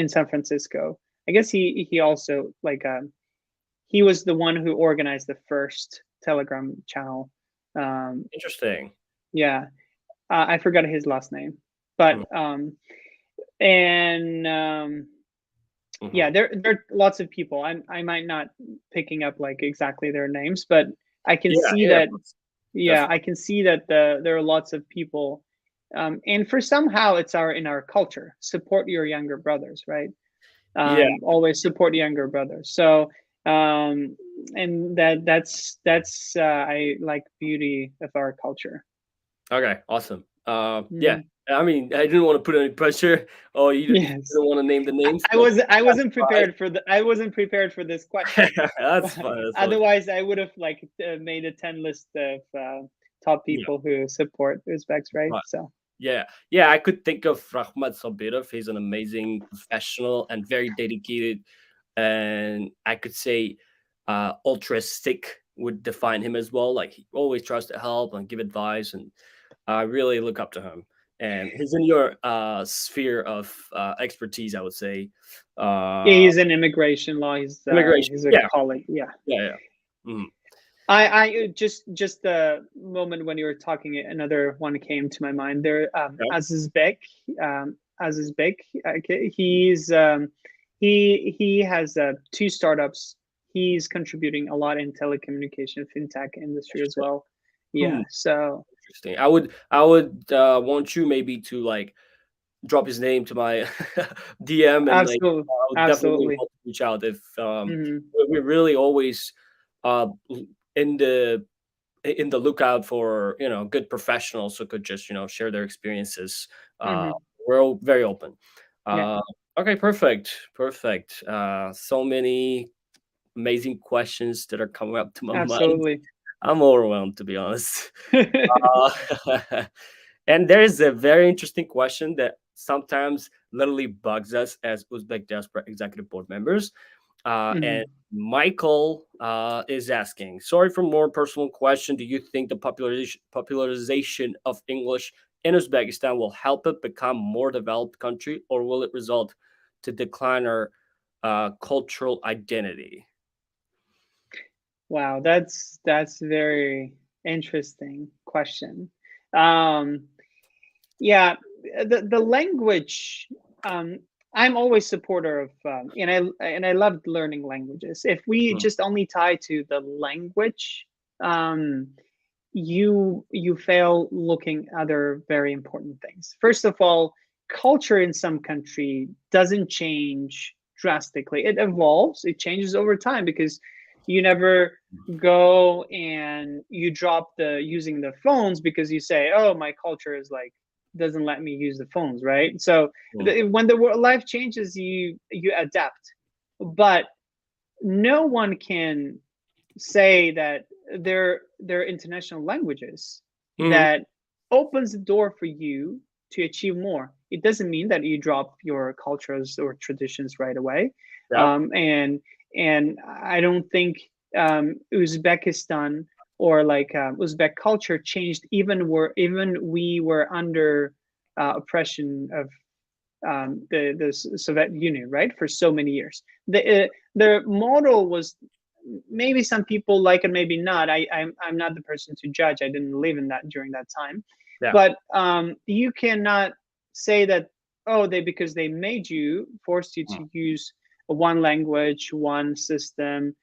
San Francisco. I guess he also like he was the one who organized the first Telegram channel. Um, Interesting. yeah, I forgot his last name, Mm, but and mhm. yeah, there are lots of people. I might not picking up like exactly their names, but I can Yeah, see yeah, that. Yeah, definitely. I can see that there are lots of people, and for somehow it's in our culture. Support your younger brothers, right? Yeah. Always support younger brothers. So and that's I like beauty of our culture. Okay, awesome. Yeah. Mhm. I mean, I didn't want to put any pressure. Oh, if you Yes, didn't want to name the names, I but was I that's wasn't fine. prepared for the I wasn't prepared for this question. That's fine. That's totally Otherwise, I would have like made a 10 list of top fine. Yeah. people who support Uzbeks, right? Right. So Yeah. Yeah. I could think of Rahmat Sabirov. He's an amazing professional and very dedicated. And I could say altruistic would define him as well. Like he always tries to help and give advice, and I really look up to him. And he's in your sphere of expertise, I would say. yeah, Uh, he's in immigration law. immigration. He's a Yeah. colleague. Yeah. Yeah. Yeah. Mhm. I just the moment when you were talking, another one came to my mind. There, Yeah. Azizbek. Okay, he has two startups. He's contributing a lot in telecommunication fintech industry as Interesting. well. Hmm. Yeah, so Interesting. I would want you maybe to like drop his name to my DM, and like absolutely, I would definitely absolutely. want to reach out if Hmm. we're really always uh in the lookout for good professionals who could just share their experiences. Uh, Hmm. we're all very open. Yeah, Uh, okay, perfect. So many amazing questions that are coming up to my mind. absolutely. I'm overwhelmed, to be honest. Uh, and there is a very interesting question that sometimes literally bugs us as Uzbek Diaspora Executive Board members. And Hmm. Michael is asking, sorry for more personal question. Do you think the popularization of English in Uzbekistan will help it become more developed country, or will it result to decline our cultural identity? Wow, that's very interesting question. Um, yeah, the language. Um, I'm always supporter of, and I loved learning languages. If we Mm, just only tie to the language, um, you fail looking other very important things. First of all, culture in some country doesn't change drastically. It evolves, it changes over time because you never go and you drop the using the phones because you say, oh, my culture is like doesn't let me use the phones, right? So mm, when the life changes, you adapt. But no one can say that they're international languages mhm. that opens the door for you to achieve more. It doesn't mean that you drop your cultures or traditions right away. Yeah. And I don't think Uzbekistan or like Uzbek culture changed even we were under oppression the Soviet Union, right, for so many years. The model was, maybe some people like it, maybe not. I'm not the person to judge. I didn't live in that during that time, Yeah. but you cannot say that, oh, they, because they made you, forced you Mm. to use one language, one system.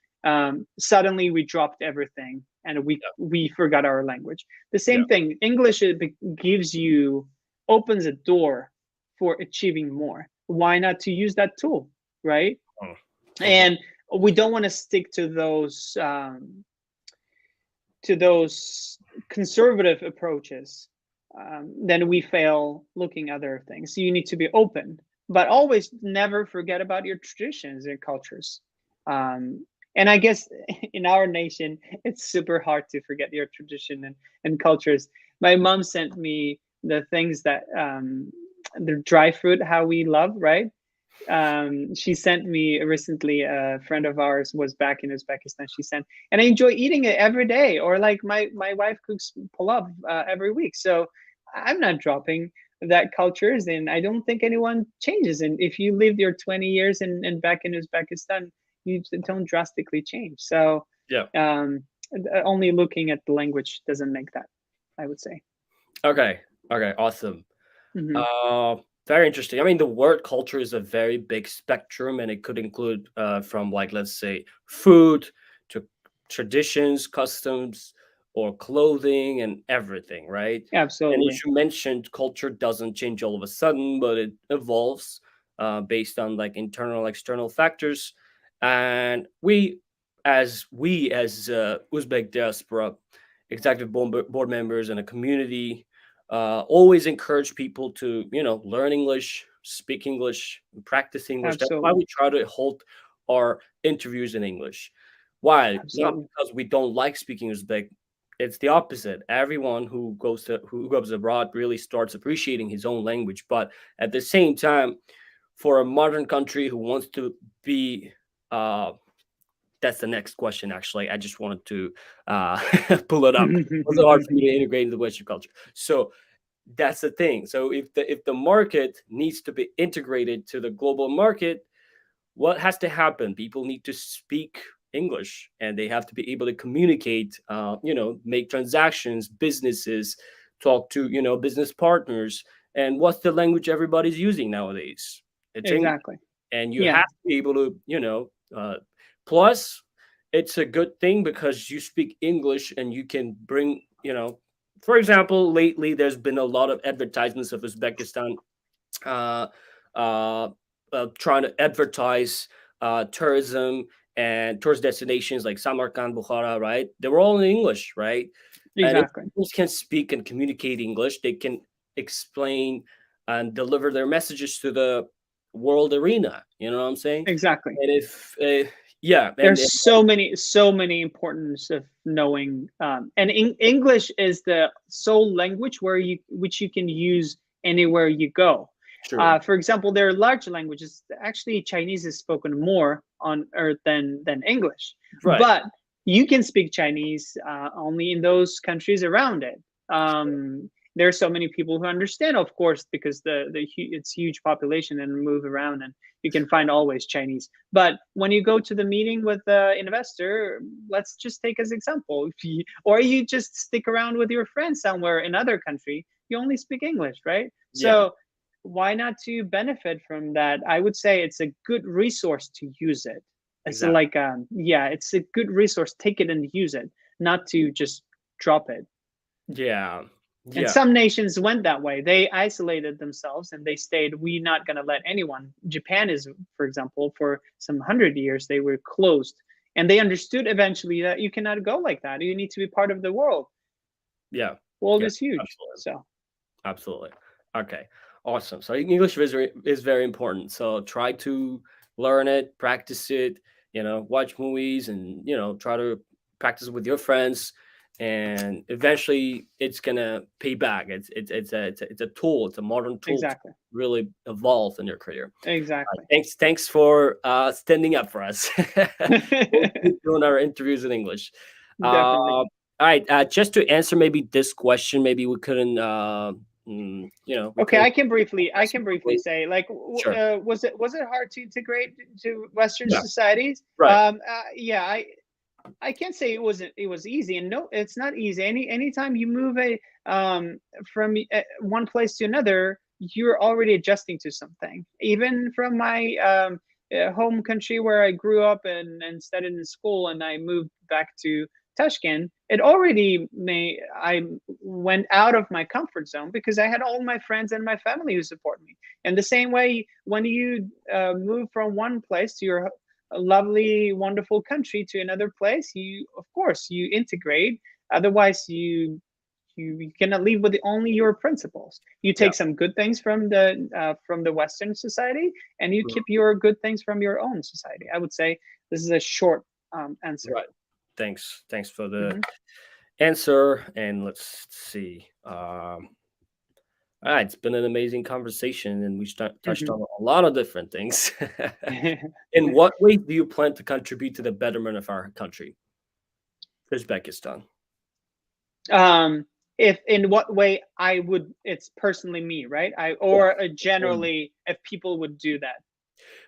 Suddenly we dropped everything and Yeah. we forgot our language. The Yeah. same thing. English, it gives you, opens a door for achieving more. Why not to use that tool, right? Mm. Mhm. And we don't want to stick to those conservative approaches. Then we fail looking other things. So you need to be open, but always never forget about your traditions and cultures. And I guess in our nation, it's super hard to forget your tradition and cultures. My mom sent me the things that the dry fruit, how we love, right? She sent me recently, a friend of ours was back in Uzbekistan. She sent, and I enjoy eating it every day. Or like my wife cooks pulao every week. So I'm not dropping that cultures, and I don't think anyone changes. And if you lived your 20 years and back in Uzbekistan, you don't drastically change. So Yeah. um, only looking at the language doesn't make that, I would say. Okay. Okay. Awesome. Hmm. Uh, Very interesting. I mean, the word culture is a very big spectrum, and it could include from, like, let's say, food to traditions, customs, or clothing, and everything, right? And as Absolutely. you mentioned, culture doesn't change all of a sudden, but it evolves based on like internal, external factors. And we as Uzbek diaspora, executive board members, and a community always encourage people to learn English, speak English, and practice English. That's why Absolutely. we try to hold our interviews in English. Why? Not Absolutely. because we don't like speaking Uzbek. It's the opposite. Everyone who goes abroad really starts appreciating his own language. But at the same time, for a modern country who wants to be uh, that's the next question. Actually, I just wanted to uh, pull it up. It was hard for me to integrate into the Western culture. So that's the thing. So if the market needs to be integrated to the global market, what has to happen? People need to speak English, and they have to be able to communicate. Make transactions, businesses, talk to business partners. And what's the language everybody's using nowadays? It's English, Exactly. and you Yeah. have to be able to plus it's a good thing because you speak English and you can bring for example, lately there's been a lot of advertisements of Uzbekistan uh, uh, trying to advertise tourism and tourist destinations like Samarkand, Bukhara, right? They were all in English, right? And if Exactly. people can speak and communicate English, they can explain and deliver their messages to the world arena. You know what I'm saying? Exactly. And if, yeah, and There's so many importance of knowing, and English is the sole language where you which you can use anywhere you go. true, For example, there are large languages. Actually, Chinese is spoken more on earth than English, right? but you can speak Chinese only in those countries around it. There are so many people who understand, of course, because it's huge population and move around, and you can find always Chinese. But when you go to the meeting with the investor, let's just take as example, or you just stick around with your friends somewhere in other country, you only speak English, right? Yeah, So why not to benefit from that? I would say it's a good resource to use it. It's exactly. like, yeah, it's a good resource. Take it and use it, not to just drop it. Yeah, And yeah, some nations went that way. They isolated themselves and they stayed. We're not going to let anyone. Japan is, for example, for some 100 years, they were closed. And they understood eventually that you cannot go like that. You need to be part of the world. yeah, World yeah. is huge. Absolutely. So, Absolutely. Okay. Awesome. So English is very important. So try to learn it, practice it, watch movies and, try to practice with your friends. And eventually it's going to pay back. It's a tool. It's a modern tool to exactly. really evolve in your career. Exactly. Thanks for standing up for us. We'll keep doing our interviews in English. Definitely. All right. Just to answer maybe this question, maybe we couldn't. we Okay, could I ask can some briefly ways. say, like, Sure. was it hard to integrate to Western Yeah. societies? Right. Yeah, I can't say it was easy, and no, it's not easy. Anytime you move from one place to another, you're already adjusting to something. Even from my home country where I grew up and studied in school, and I moved back to Tashkent, it already may I went out of my comfort zone because I had all my friends and my family who support me. And the same way, when you move from one place to your a lovely, wonderful country to another place, you of course you integrate. Otherwise, you cannot leave with only your principles. You Yeah. take some good things from the Western society, and you Mhm. keep your good things from your own society. I would say this is a short answer. Right. Thanks for the Hmm. answer. And let's see. All right, it's been an amazing conversation, and we touched Hmm. on a lot of different things. In what ways do you plan to contribute to the betterment of our country, Uzbekistan? um, if in what way I would, it's personally me, right? I Yeah. or Um, generally if people would do that.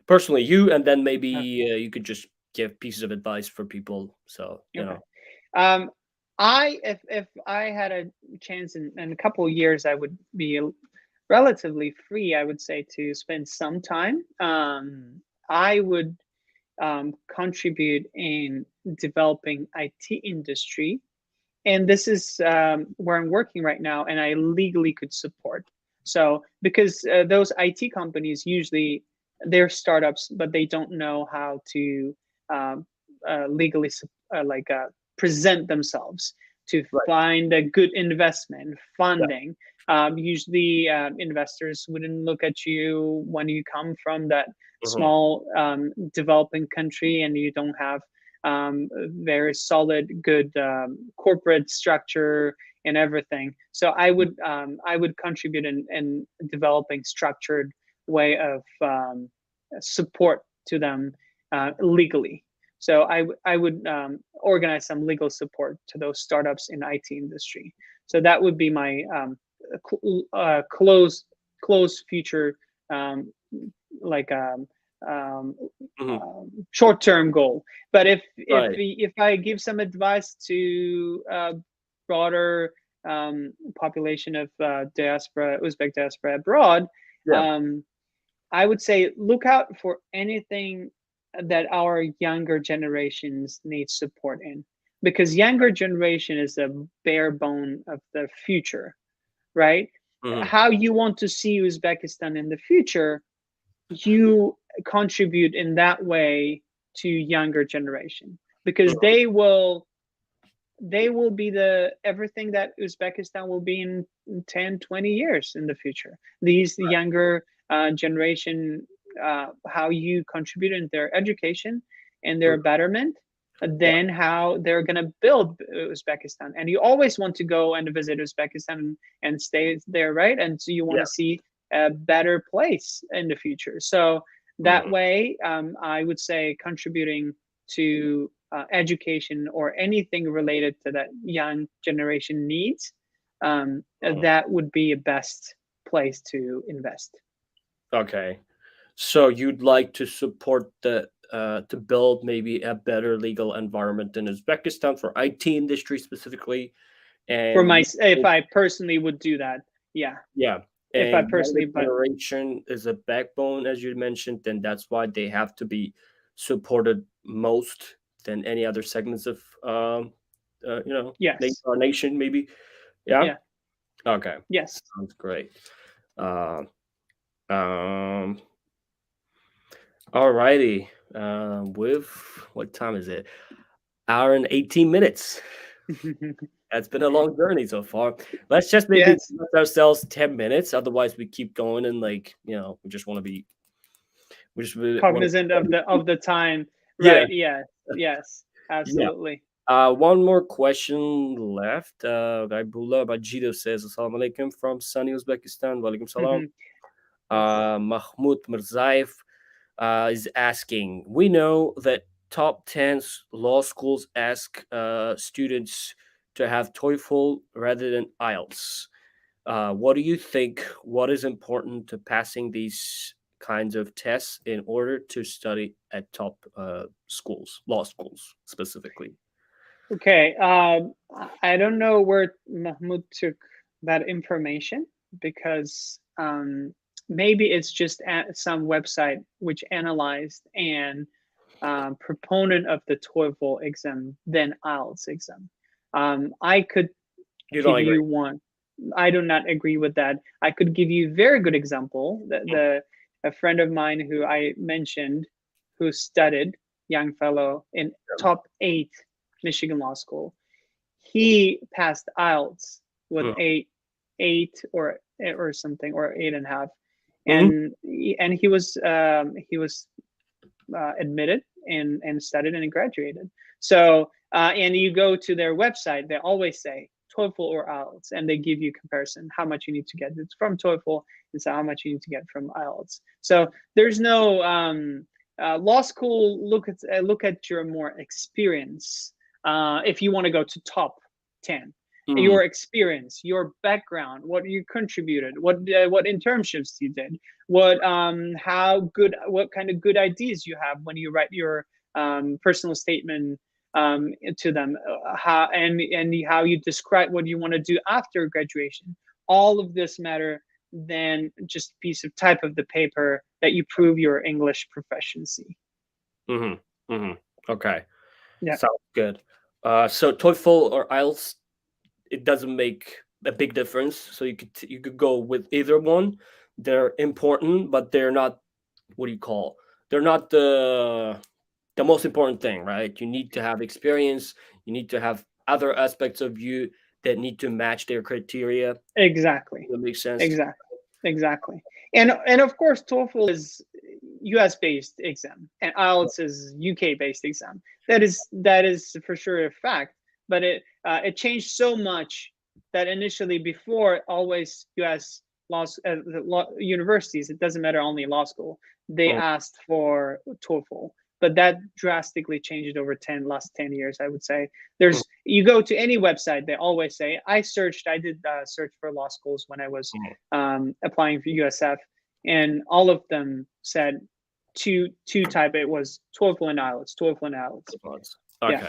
Personally, you, and then maybe Okay. you could just give pieces of advice for people. So Okay. Um, I if I had a chance in a couple of years, I would be relatively free. I would say to spend some time. I would contribute in developing IT industry, and this is where I'm working right now, and I legally could support. So because those IT companies usually they're startups, but they don't know how to um, legally present themselves to right. find a good investment Yeah. funding. Usually, investors wouldn't look at you when you come from that Hmm. small developing country and you don't have very solid, good corporate structure and everything. So I would contribute in developing structured way of support to them legally. So I would organize some legal support to those startups in IT industry. So that would be my close future um, like um, Hmm. short term goal. But Right. if I give some advice to broader population of diaspora, Uzbek diaspora abroad, Yeah. um, I would say look out for anything that our younger generations need support in, because younger generation is a bare bone of the future, right? Hmm. How you want to see Uzbekistan in the future, you contribute in that way to younger generation, because they will be the everything that Uzbekistan will be in 10, 20 years in the future. These younger generation, how you contribute in their education and their betterment, Yeah. then how they're going to build Uzbekistan. And you always want to go and visit Uzbekistan and stay there, right? And so you want Yeah. to see a better place in the future. So that Hmm. way, I would say contributing to education or anything related to that young generation needs, Hmm. that would be a best place to invest. Okay. So you'd like to support the to build maybe a better legal environment in Uzbekistan for IT industry specifically, For and my, if I personally would do that, yeah. yeah, If I and younger personally, but generation is a backbone, as you mentioned, and that's why they have to be supported most than any other segments of yes, our nation, maybe. Yeah. yeah, Okay. yes. Sounds great. Uh, um. Alrighty. With what time is it? Hour and 18 minutes. That's been a long journey so far. Let's just maybe Yes, give ourselves 10 minutes. Otherwise, we keep going and we just want to be. We just really want cognizant to. of the time, Yeah. right? Yes, yes, Yeah. absolutely. One more question left. Gaibullah Bajido says, Assalamu alaikum from sunny Uzbekistan. Walaikum salam. Yes. Mahmoud Mirzaev is asking, we know that top 10 law schools ask students to have TOEFL rather than IELTS. What do you think? What is important to passing these kinds of tests in order to study at top schools, law schools specifically? Okay. I don't know where Mahmoud took that information because maybe it's just at some website which analyzed and proponent of the TOEFL exam than IELTS exam. I could You don't give agree? you one. I do not agree with that. I could give you a very good example. A friend of mine who I mentioned, who studied, young fellow in top 8 Michigan Law School, he passed IELTS with Mm. 8 or something, or 8.5, Mhm. and he was admitted and studied and graduated. So and you go to their website, they always say TOEFL or IELTS, and they give you comparison how much you need to get it's from TOEFL and so how much you need to get from IELTS. So there's no law school. Look at your more experience. If you want to go to top 10, Mm. your experience, your background, what you contributed, what internships you did, what kind of good ideas you have when you write your personal statement to them, and how you describe what you want to do after graduation. All of this matter than just piece of type of the paper that you prove your English proficiency. Mhm. Mhm. Okay. Yeah, Sounds good. So TOEFL or IELTS, it doesn't make a big difference. So you could go with either one. They're important, but they're not, what do you call? They're not the most important thing, right? You need to have experience. You need to have other aspects of you that need to match their criteria. exactly, That makes sense. exactly, exactly. And of course, TOEFL is US based exam, and IELTS is UK based exam. That is for sure a fact. But it changed so much that initially, before, always US universities, it doesn't matter, only law school, they Mm, asked for TOEFL. But that drastically changed over last 10 years, I would say. mm, You go to any website, they always say, I did search for law schools when I was mm. applying for USF, and all of them said two type. It was TOEFL and IELTS, TOEFL and IELTS. Response. Yeah, Okay.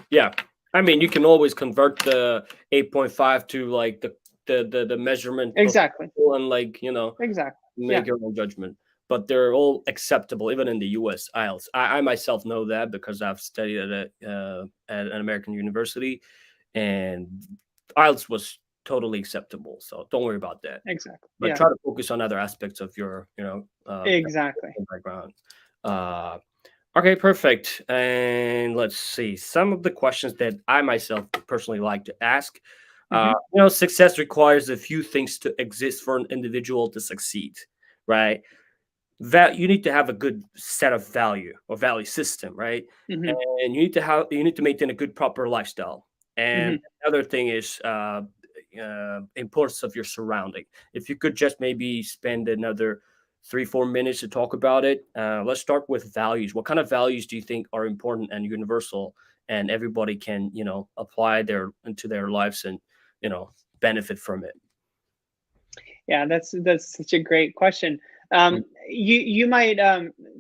Yeah. I mean, you can always convert the 8.5 to like the measurement of exactly, people and like, exactly. Yeah, make your own judgment. But they're all acceptable, even in the US IELTS. I myself know that because I've studied at an American university, and IELTS was totally acceptable. So don't worry about that. exactly. But Yeah, try to focus on other aspects of your, exactly. background. Uh, okay, perfect. And let's see some of the questions that I myself personally like to ask. Hmm. Success requires a few things to exist for an individual to succeed, right? That you need to have a good set of value or value system, right? Hmm. And you need to maintain a good proper lifestyle. And Hmm. another thing is importance of your surrounding. If you could just maybe spend another 3-4 minutes to talk about it, let's start with values. What kind of values do you think are important and universal, and everybody can apply their into their lives and you know benefit from it? Yeah, that's such a great question. You might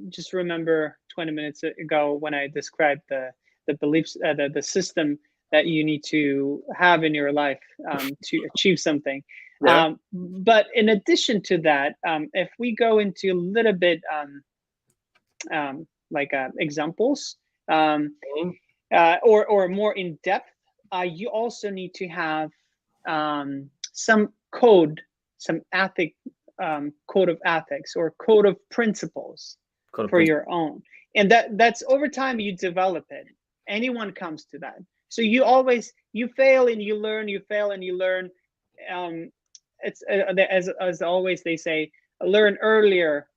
just remember 20 minutes ago when I described the beliefs, the system that you need to have in your life to achieve something. Yeah. But in addition to that, if we go into a little bit like examples, Mhm. or more in depth, you also need to have some code, some code of ethics or code of principles Code of for principle. your own, and that's over time you develop it. Anyone comes to that. So you fail and you learn, you fail and you learn. It's as always they say, learn earlier,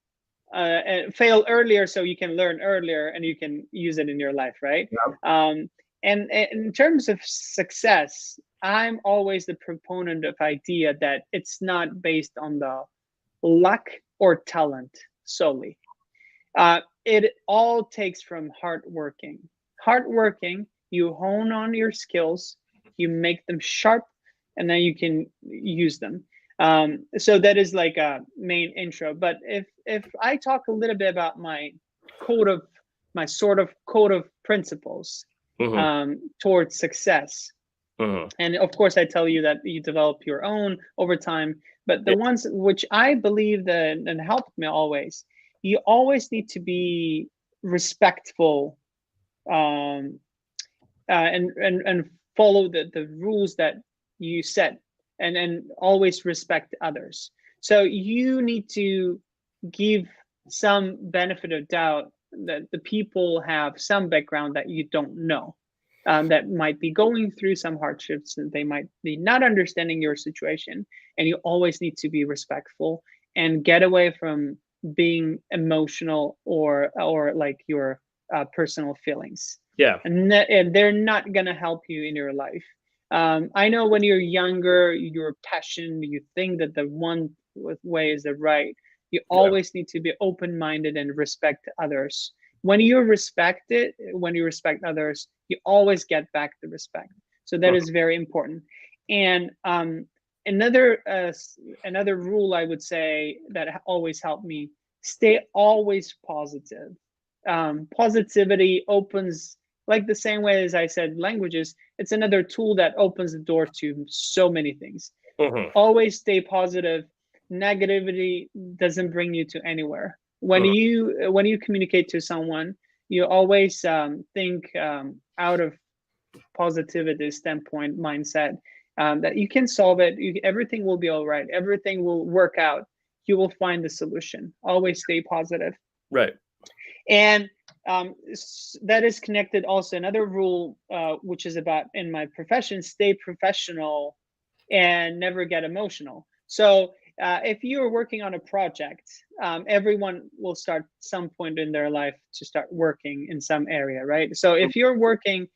and fail earlier so you can learn earlier and you can use it in your life, right? Yeah. And in terms of success, I'm always the proponent of idea that it's not based on the luck or talent solely. It all takes from hard working. You hone on your skills, you make them sharp, and then you can use them. So that is like a main intro. But if I talk a little bit about code of my sort of code of principles Mm-hmm. towards success, Mm-hmm. and of course I tell you that you develop your own over time, but the Yeah. ones which I believe that and helped me always, you always need to be respectful, um, and follow the rules that you set, and always respect others. So you need to give some benefit of doubt that the people have some background that you don't know, that might be going through some hardships, and they might be not understanding your situation, and you always need to be respectful and get away from being emotional, or like your personal feelings, Yeah. and they're not gonna help you in your life. I know when you're younger, you're passionate, you think that the one way is the right. You Yeah. always need to be open-minded and respect others. When you respect it, when you respect others, you always get back the respect. So that is very important. And another another rule I would say that always helped me: stay always positive. Positivity opens, like the same way as I said, languages, it's another tool that opens the door to so many things. Mm-hmm. Always stay positive. Negativity doesn't bring you to anywhere. When you communicate to someone, you always think out of positivity standpoint mindset, that you can solve it. Everything will be all right. Everything will work out. You will find the solution. Always stay positive. Right. And that is connected also another rule, which is about in my profession: stay professional and never get emotional. So if you're working on a project, everyone will start some point in their life to start working in some area, right? So if you're working,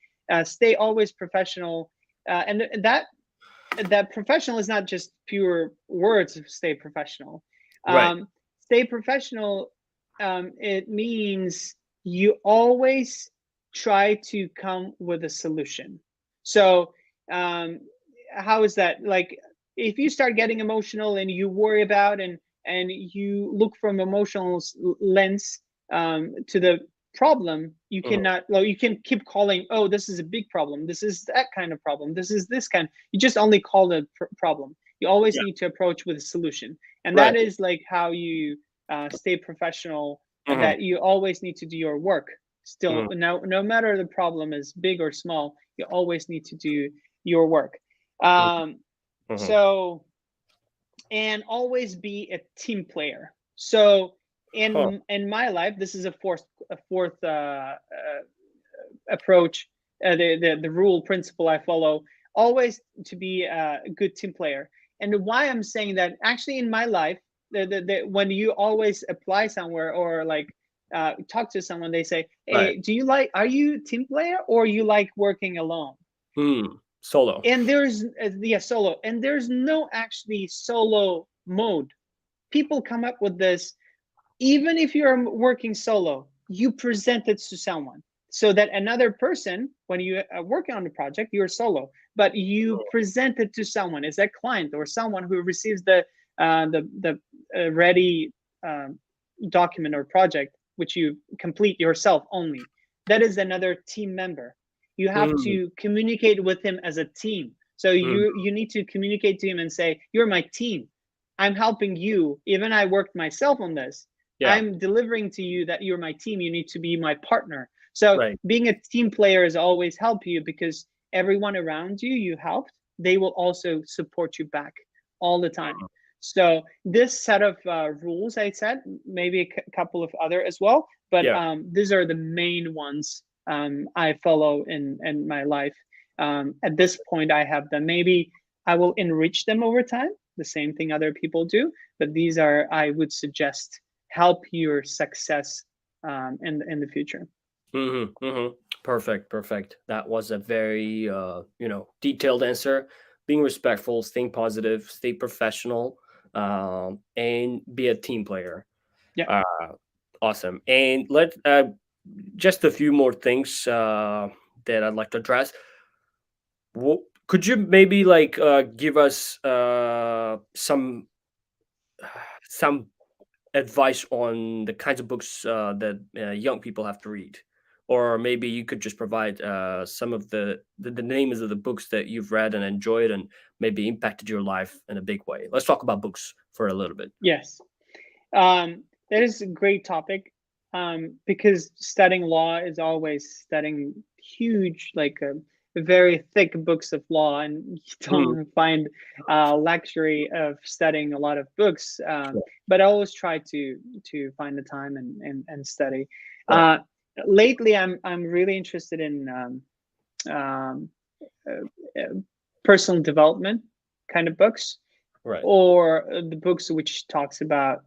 stay always professional, and that professional is not just pure words of stay professional. Right. Stay professional, it means you always try to come with a solution. So how is that? Like, if you start getting emotional and you worry about, and you look from emotional lens to the problem, you Mm-hmm. cannot, well, you can keep calling, oh, this is a big problem, this is that kind of problem, this is this kind. You just only call the problem. You always Yeah. need to approach with a solution, and Right. that is like how you stay professional, and Mm-hmm. that you always need to do your work still. Mm-hmm. No matter the problem is big or small, you always need to do your work. um, Mm-hmm. so, and always be a team player. So Huh. in my life, this is a fourth approach, the rule principle I follow: always to be a good team player. And why I'm saying that, actually in my life, when you always apply somewhere, or like talk to someone, they say, Right. hey, are you team player, or you like working alone? Solo. And there's yeah, solo, and there's no actually solo mode. People come up with this. Even if you're working solo, you present it to someone, so that another person, when you are working on the project, you're solo, but you present it to someone, as a client or someone who receives the ready document or project, which you complete yourself only. That is another team member. You have Mm-hmm. to communicate with him as a team. So you need to communicate to him and say, you're my team, I'm helping you. Even I worked myself on this, Yeah. I'm delivering to you that you're my team. You need to be my partner. So Right. being a team player is always help you, because everyone around you helped, they will also support you back all the time. So this set of rules I said, maybe a couple of other as well, but Yeah. these are the main ones I follow in my life. At this point, I have them. Maybe I will enrich them over time, the same thing other people do, but these are, I would suggest, help your success in the future. Mm-hmm. Mm-hmm. Perfect. Perfect. That was a very detailed answer. Being respectful, staying positive, stay professional, and be a team player. Yeah. Uh, awesome. And let just a few more things that I'd like to address. Could you maybe like give us some advice on the kinds of books that young people have to read, or maybe you could just provide some of the names of the books that you've read and enjoyed and maybe impacted your life in a big way. Let's talk about books for a little bit. Yes. That is a great topic, because studying law is always studying huge, like very thick books of law, and you Mm, don't find luxury of studying a lot of books. sure. But I always try to find the time and study. Right. Uh, Lately, I'm really interested in um, uh, personal development kind of books, Right. or the books which talks about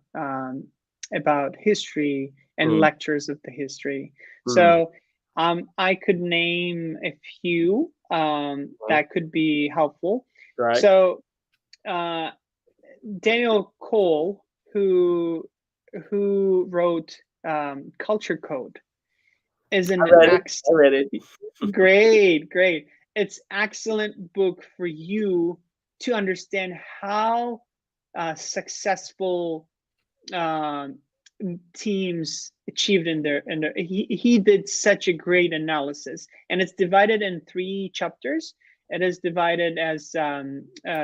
history and Mm, lectures of the history. mm, So I could name a few mm. that could be helpful. Right. So uh, Daniel Cole, who wrote Culture Code, is I an read it. I read it. great. It's excellent book for you to understand how successful um, teams achieved in their. He did such a great analysis, and it's divided in 3 chapters. It is divided as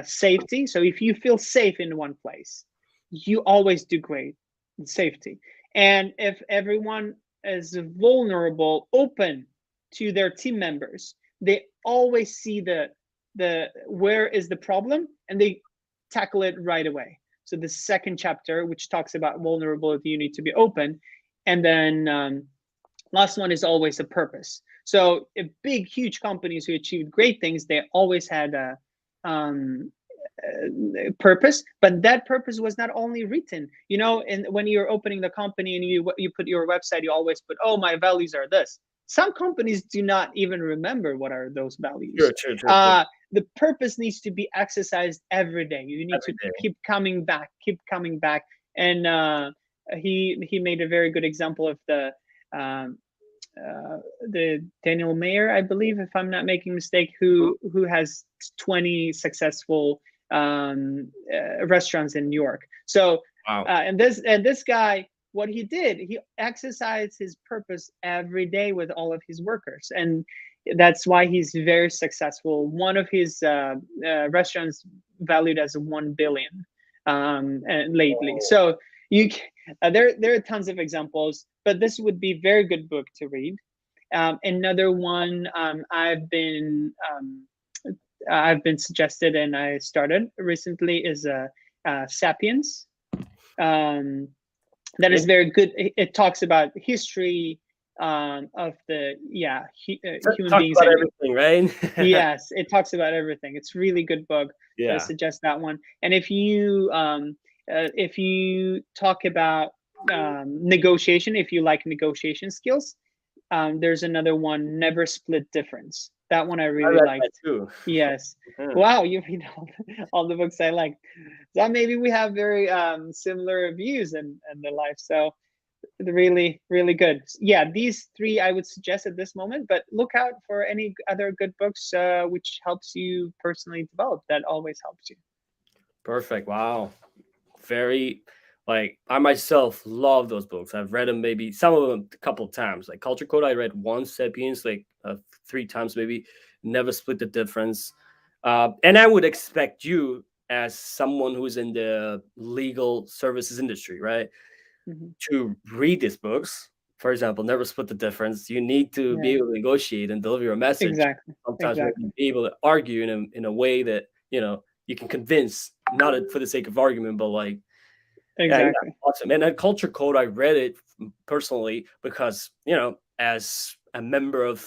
safety. So if you feel safe in one place, you always do great in safety. And if everyone is vulnerable, open to their team members, they always see the where is the problem, and they tackle it right away. So the second chapter, which talks about vulnerability, you need to be open, and then last one is always a purpose. So big, huge companies who achieved great things, they always had a purpose, but that purpose was not only written, and when you're opening the company and you put your website, you always put, oh, my values are this. Some companies do not even remember what are those Sure, values. sure, sure, sure. The purpose needs to be exercised every day. You need Every to day. keep coming back. And he made a very good example of um, the Daniel Mayer, I believe, if I'm not making a mistake, Mm, who has 20 successful restaurants in New York. So wow. and this guy, what he did, he exercised his purpose every day with all of his workers, and that's why he's very successful. One of his restaurants valued as 1 billion lately. Oh, So you there are tons of examples, but this would be a very good book to read. Another one I've been suggested and I started recently is Sapiens. Um, that is it, very good. It talks about history of the human talks beings, about and everything, right? yes, it talks about everything. It's really good book. So I Yeah. suggest that one. And if you talk about negotiation, if you like negotiation skills, there's another one, Never Split Difference. That one I I really read that liked. too. Yes. Mhm. Wow, you read all the books I like. So maybe we have very similar views in the life. So really, really good. Yeah, these 3 I would suggest at this moment, but look out for any other good books which helps you personally develop. That always helps you. Perfect. Wow. Very, like, I myself love those books. I've read them, maybe some of them a couple times. Like Culture Code, I read once. Sapiens, like 3 times maybe. Never Split the Difference. And I would expect you, as someone who's in the legal services industry, right, Mhm. to read these books. For example, Never Split the Difference. You need to be Yeah, able to negotiate and deliver a message. exactly, Sometimes maybe exactly, be able to argue in a way that you can convince, not for the sake of argument, but like, yeah, yeah, exactly. awesome. And then Culture Code, I read it personally because, as a member of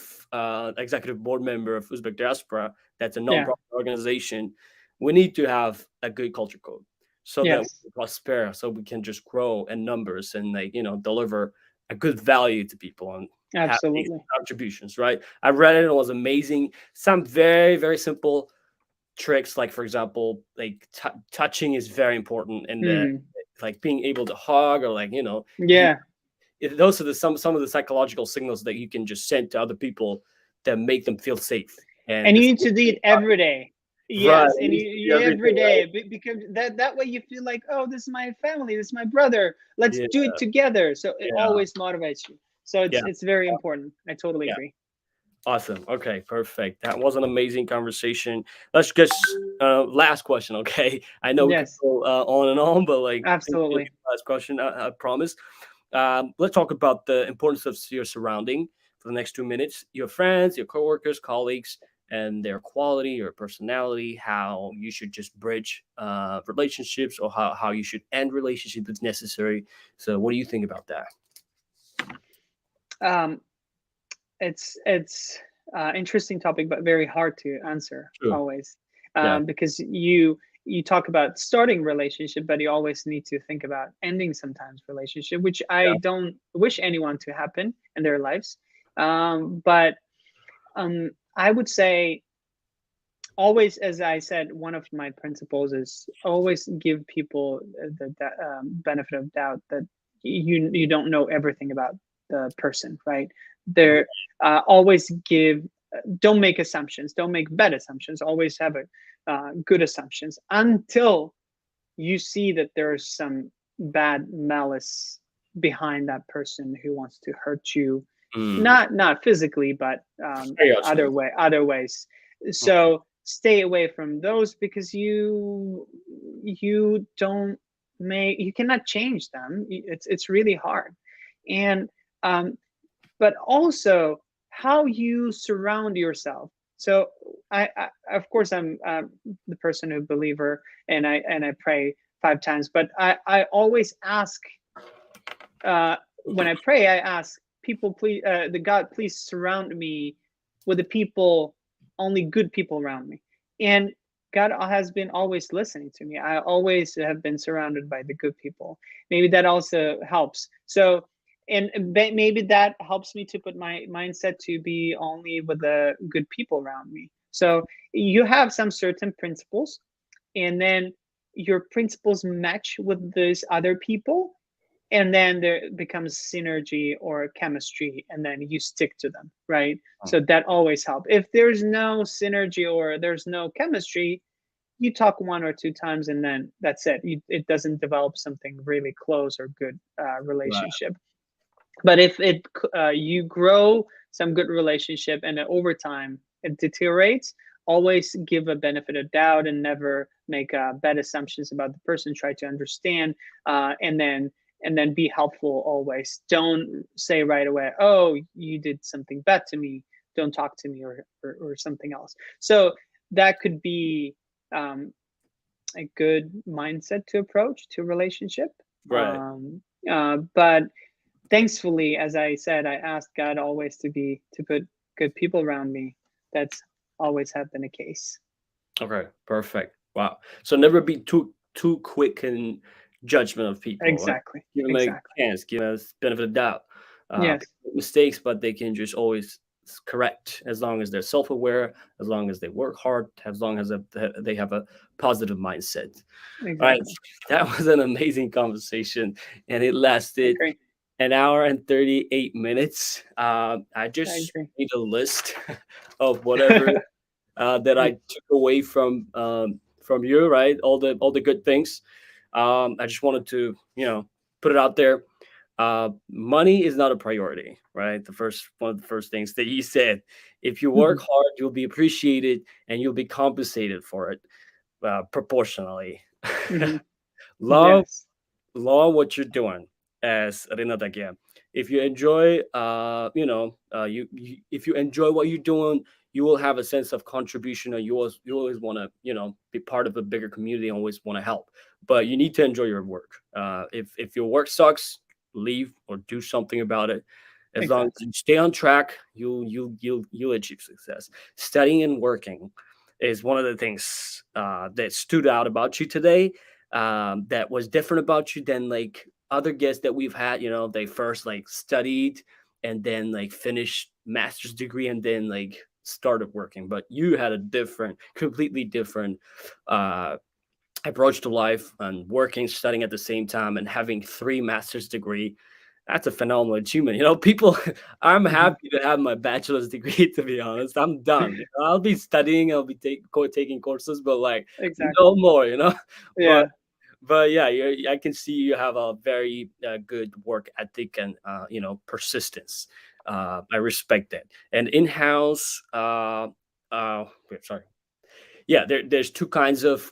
executive board member of Uzbek Diaspora, that's a Yeah. nonprofit organization. We need to have a good culture code so that we Yes. can prosper, so we can just grow in numbers and, like, deliver a good value to people and have these Absolutely. contributions. Right? I read it; it was amazing. Some very very simple tricks, like for example, like touching is very important, and Mm. like being able to hug, or like, you Yeah. those are some of the psychological signals that you can just send to other people that make them feel safe. and And you this need to do it every day. right, Yes, it and needs to be you every every day, right? day because that way you feel like, oh, this is my family, this is my brother. Let's Yeah, do it together. So it yeah, always motivates you. So yeah, it's very important. I totally yeah. agree. Awesome. Okay, perfect. That was an amazing conversation. Let's just last question. Okay, I know we could Yes, go on and on, but like this is gonna be absolutely. the last question. I promise. Let's talk about the importance of your surrounding for the next 2 minutes. Your friends, your coworkers, colleagues, and their quality, your personality. How you should just bridge relationships, or how you should end relationships if necessary. So, what do you think about that? Um, it's interesting topic, but very hard to answer True. always, Yeah. because you talk about starting relationship, but you always need to think about ending sometimes relationship, which I Yeah. don't wish anyone to happen in their lives. But I would say always, as I said, one of my principles is always give people the benefit of doubt that you don't know everything about the person, right? There, always give. Don't make assumptions. Don't make bad assumptions. Always have a good assumptions until you see that there's some bad malice behind that person who wants to hurt you, Mm, not physically, but I other ways. Okay. So stay away from those because you don't make you cannot change them. It's really hard. And um, but also how you surround yourself. So I of course I'm the person who believer, and I pray 5 times, but I always ask, when I pray, I ask people, please, the God, please surround me with the people, only good people around me. And God has been always listening to me. I always have been surrounded by the good people. Maybe that also helps. So, and maybe that helps me to put my mindset to be only with the good people around me. So you have some certain principles, and then your principles match with these other people, and then there becomes synergy or chemistry, and then you stick to them, right? Oh, So that always helps. If there's no synergy or there's no chemistry, you talk 1 or 2 times and then that's it. It doesn't develop something really close or good right. relationship. But if you grow some good relationship and then over time it deteriorates, always give a benefit of doubt and never make bad assumptions about the person. Try to understand, and then be helpful always. Don't say right away, oh, you did something bad to me, don't talk to me, or something else. So that could be um, a good mindset to approach to relationship. Right. But thankfully, as I said, I asked God always to put good people around me. That's always have been the case. Okay. Perfect. Wow. So never be too quick in judgment of people, right? Exactly. Give them a Exactly. chance. Give them a benefit of doubt. Yes. People make mistakes, but they can just always correct as long as they're self-aware, as long as they work hard, as long as they have a positive mindset. All right. Exactly. That was an amazing conversation, and it I lasted agree. an hour and 38 minutes. I I just agree. made a list of whatever that I took away from you, right? All the good things. I just wanted to, put it out there. Money is not a priority, right? The first one of the first things that you said. If you work hard, you'll be appreciated and you'll be compensated for it proportionally. Hmm. Love Yes. love what you're doing as Rinat again. If you enjoy if you enjoy what you're doing, you will have a sense of contribution, and you always want to be part of a bigger community and always want to help, but you need to enjoy your work. If your work sucks, leave or do something about it. As long as Exactly. you stay on track, you'll achieve success. Studying and working is one of the things that stood out about you today, that was different about you than like other guests that we've had. They first like studied and then like finished master's degree and then like started working, but you had a completely different uh approach to life, and working, studying at the same time, and having three master's degree. That's a phenomenal achievement. People, I'm Mhm. happy to have my bachelor's degree, to be honest. I'm done. I'll be studying, I'll be taking courses, but like no Exactly. more. But Yeah. yeah, I can see you have a very good work ethic and persistence. I respect that. And in-house, wait, sorry. Yeah, there's two kinds of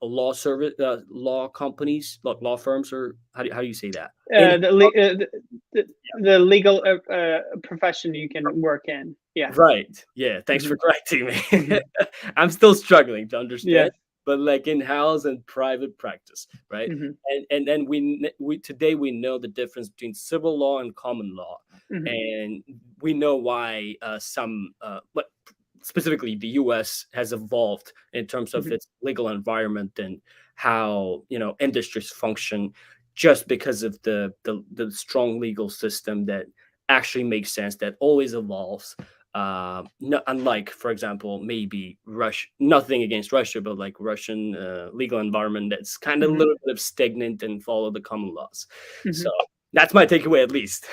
law companies, law firms, or how do you say that? In The, the legal profession you can work in. Yeah. Right. Yeah. Thanks for Hmm. correcting me. Hmm. I'm still struggling to understand, Yes. but like in-house and private practice, right? Hmm. And then we today we know the difference between civil law and common law, Hmm. and we know why some, but specifically the U.S. has evolved in terms of Hmm. its legal environment and how industries function, just because of the strong legal system that actually makes sense, that always evolves, no, unlike, for example, maybe Russia. Nothing against Russia, but like Russian legal environment that's kind of a Hmm. little bit of stagnant and follow the common laws. So Hmm. that's my takeaway, at least.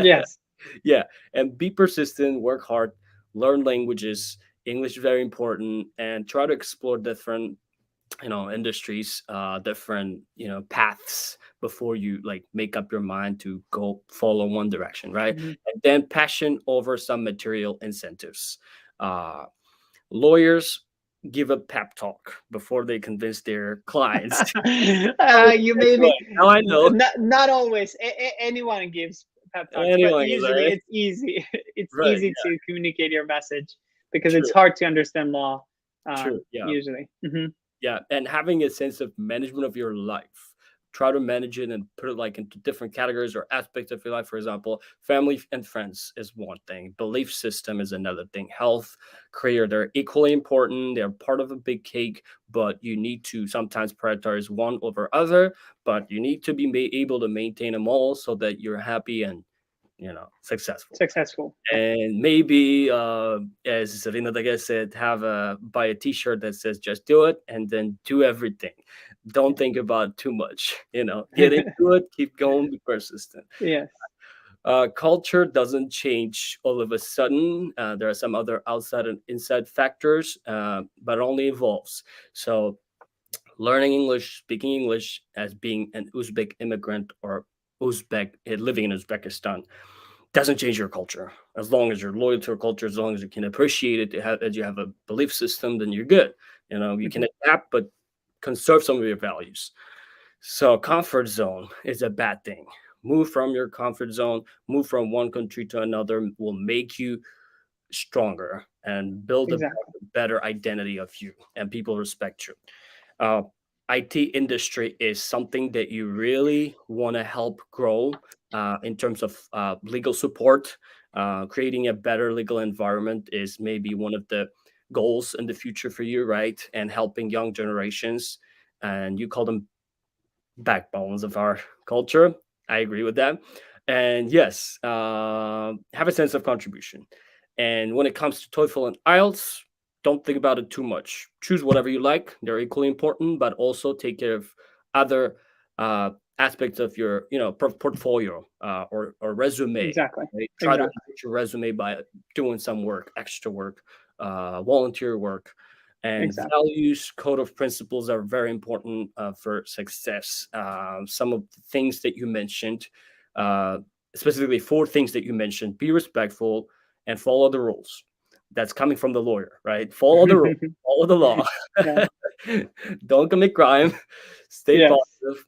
Yes. Yeah, and be persistent, work hard, learn languages. English is very important, and try to explore different industries, different paths before you like make up your mind to go follow one direction, right? Hmm. And then passion over some material incentives. uh Lawyers give a pep talk before they convince their clients. You maybe Now I know. not always. Anyone gives pep talks, but Anyone is usually right. it's easy. It's Right, easy yeah. to communicate your message because it's True, hard to understand law. true, yeah. Usually. Hmm. Yeah, and having a sense of management of your life. Try to manage it and put it like into different categories or aspects of your life. For example, family and friends is one thing. Belief system is another thing. Health, career, they're equally important. They're part of a big cake, but you need to sometimes prioritize one over other. But you need to be able to maintain them all so that you're happy and successful. Successful. Yeah. And maybe, as Rinat Ziyodullaev said, buy a T-shirt that says "Just do it" and then do everything. Don't think about it too much. Get into it, keep going, be persistent. Yes. Culture doesn't change all of a sudden. There are some other outside and inside factors, but it only evolves. So, learning English, speaking English, as being an Uzbek immigrant or Uzbek living in Uzbekistan, doesn't change your culture. As long as you're loyal to your culture, as long as you can appreciate it, as you have a belief system, then you're good. You can Hmm. adapt, but conserve some of your values. So comfort zone is a bad thing. Move from your comfort zone, move from one country to another will make you stronger and build a Exactly. better identity of you, and people respect you. uh, IT industry is something that you really want to help grow, in terms of legal support. Creating a better legal environment is maybe one of the goals in the future for you, right? And helping young generations, and you call them backbones of our culture. I agree with that. And yes, have a sense of contribution. And when it comes to TOEFL and IELTS, don't think about it too much. Choose whatever you like; they're equally important, but also take care of other uh, aspects of your, portfolio, or resume. Exactly. Right? Try to Exactly. enrich your resume by doing some work, extra work, volunteer work. And Exactly. values, code of principles are very important for success. Some of the things that you mentioned, uh, specifically four things that you mentioned: be respectful and follow the rules. That's coming from the lawyer, right? Follow the rules, follow the law. Yeah. Don't commit crime. Stay Yes. positive,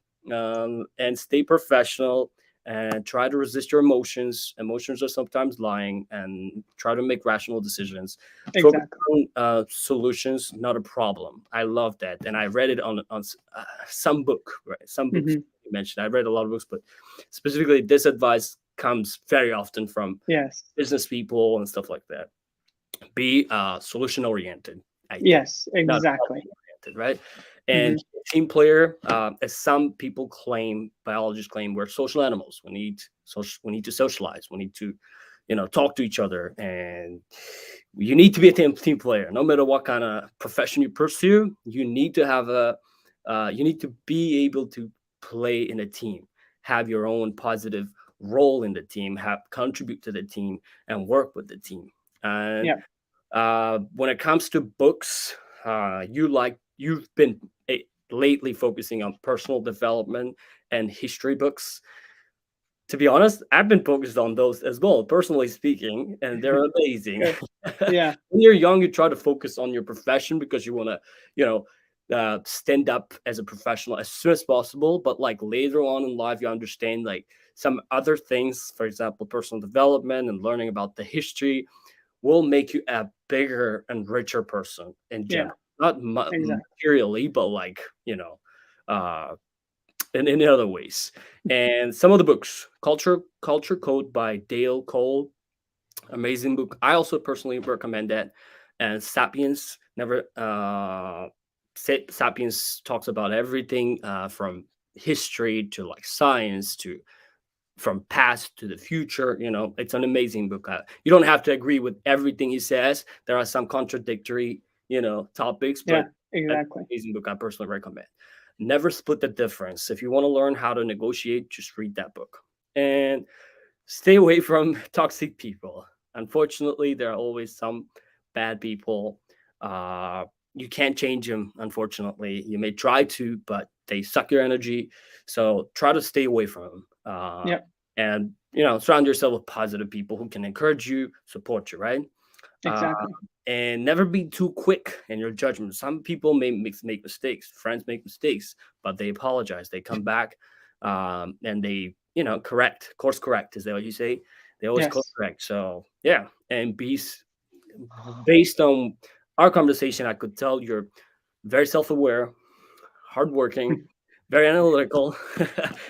and stay professional. And try to resist your emotions. Emotions are sometimes lying, and try to make rational decisions. Focus Exactly. on solutions, not a problem. I love that, and I read it on some book, right? Some books Hmm. you mentioned. I read a lot of books, but specifically, this advice comes very often from Yes. business people and stuff like that. Be solution oriented, I think, Yes. not Exactly. problem oriented, right? And Hmm. team player, as some people claim, biologists claim, we're social animals. We need to socialize. We need to, talk to each other, and you need to be a team player. No matter what kind of profession you pursue, you need to be able to play in a team. have your own positive role in the team, have contribute to the team, and work with the team. And Yeah. when it comes to books, you've been lately focusing on personal development and history books. To be honest, I've been focused on those as well, personally speaking, and they're amazing. Good. Yeah. When you're young, you try to focus on your profession because you want to, you know, stand up as a professional as soon as possible. But like later on in life, you understand like some other things, for example, personal development and learning about the history will make you a bigger and richer person in Yeah. general. Not Exactly. materially, but like, uh, in other ways. And some of the books, Culture Code by Dale Cole, amazing book. I also personally recommend that. And Sapiens, never Sapiens talks about everything from history to like science to from past to the future. It's an amazing book. You don't have to agree with everything he says. There are some contradictory topics, Yeah. but that's an Exactly. amazing book I personally recommend. Never Split the Difference. If you want to learn how to negotiate, just read that book. And stay away from toxic people. Unfortunately, there are always some bad people. uh, you can't change them. Unfortunately, you may try to, but they suck your energy. So try to stay away from them. Yep. And surround yourself with positive people who can encourage you, support you, right? uh, Exactly. and never be too quick in your judgment. Some people may make mistakes. Friends make mistakes, but they apologize. They come back, and they course correct. Is that what you say? They always course Yes. correct. So yeah, and based on our conversation, I could tell you're very self aware, hardworking, very analytical,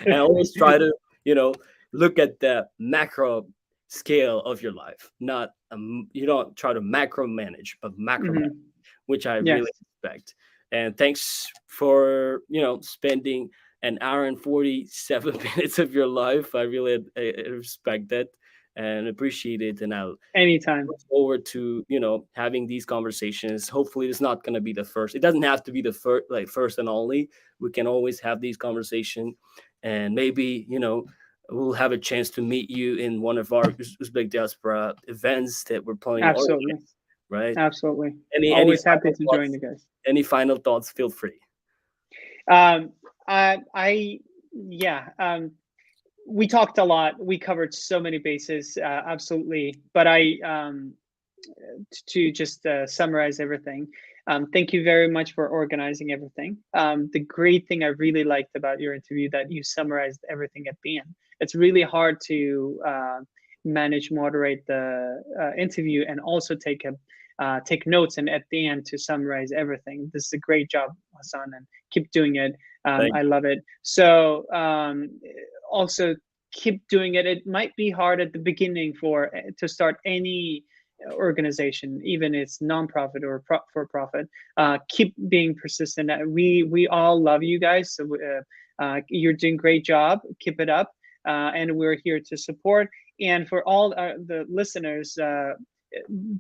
and always try to, you know, look at the macro scale of your life. Not you don't try to macro manage, but macro manage, Hmm. which I really Yes. respect. And thanks for spending an hour and 47 minutes of your life. I really respect that and appreciate it. And I Anytime. look forward to having these conversations. Hopefully it's not going to be the first. It doesn't have to be the first, like first and only. We can always have these conversations, and maybe we'll have a chance to meet you in one of our Uzbek diaspora events that we're planning to Absolutely. organize, right? Absolutely. Any Always happy final to join thoughts? you guys. Any final thoughts? Feel free. Um, I yeah. We talked a lot. We covered so many bases. Absolutely. But to just summarize everything. Thank you very much for organizing everything. The great thing I really liked about your interview that you summarized everything at the end. It's really hard to manage, moderate the interview, and also take notes and at the end to summarize everything. This is a great job, Hassan, and keep doing it. Thank I love it. So also keep doing it. It might be hard at the beginning to start any organization, even it's nonprofit or for profit. Keep being persistent. We all love you guys. So you're doing great job. Keep it up, and we're here to support. And for all the listeners,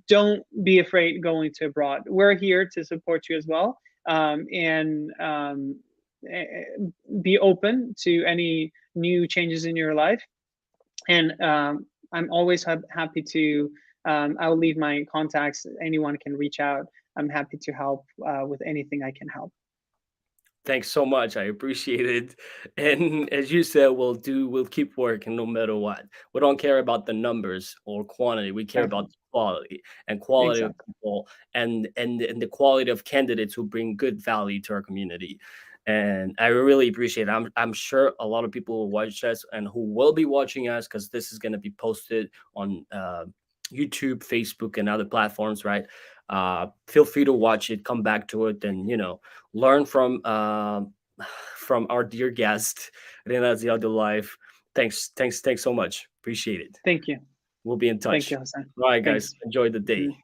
don't be afraid going to abroad. We're here to support you as well, and be open to any new changes in your life. And I'm always happy to. I'll leave my contacts. Anyone can reach out. I'm happy to help with anything I can help. Thanks so much. I appreciate it. And as you said, we'll keep working no matter what. We don't care about the numbers or quantity. We care Exactly. about the quality of Exactly. people, and the quality of candidates who bring good value to our community. And I really appreciate it. I'm sure a lot of people will watch us and who will be watching us, because this is going to be posted on YouTube, Facebook, and other platforms, right? Feel free to watch it, come back to it, and learn from our dear guest, Rinat Ziyodullaev. Thanks so much. Appreciate it. Thank you. We'll be in Thank touch. you, Hassan. All right, guys. Thanks. Enjoy the day. Mm.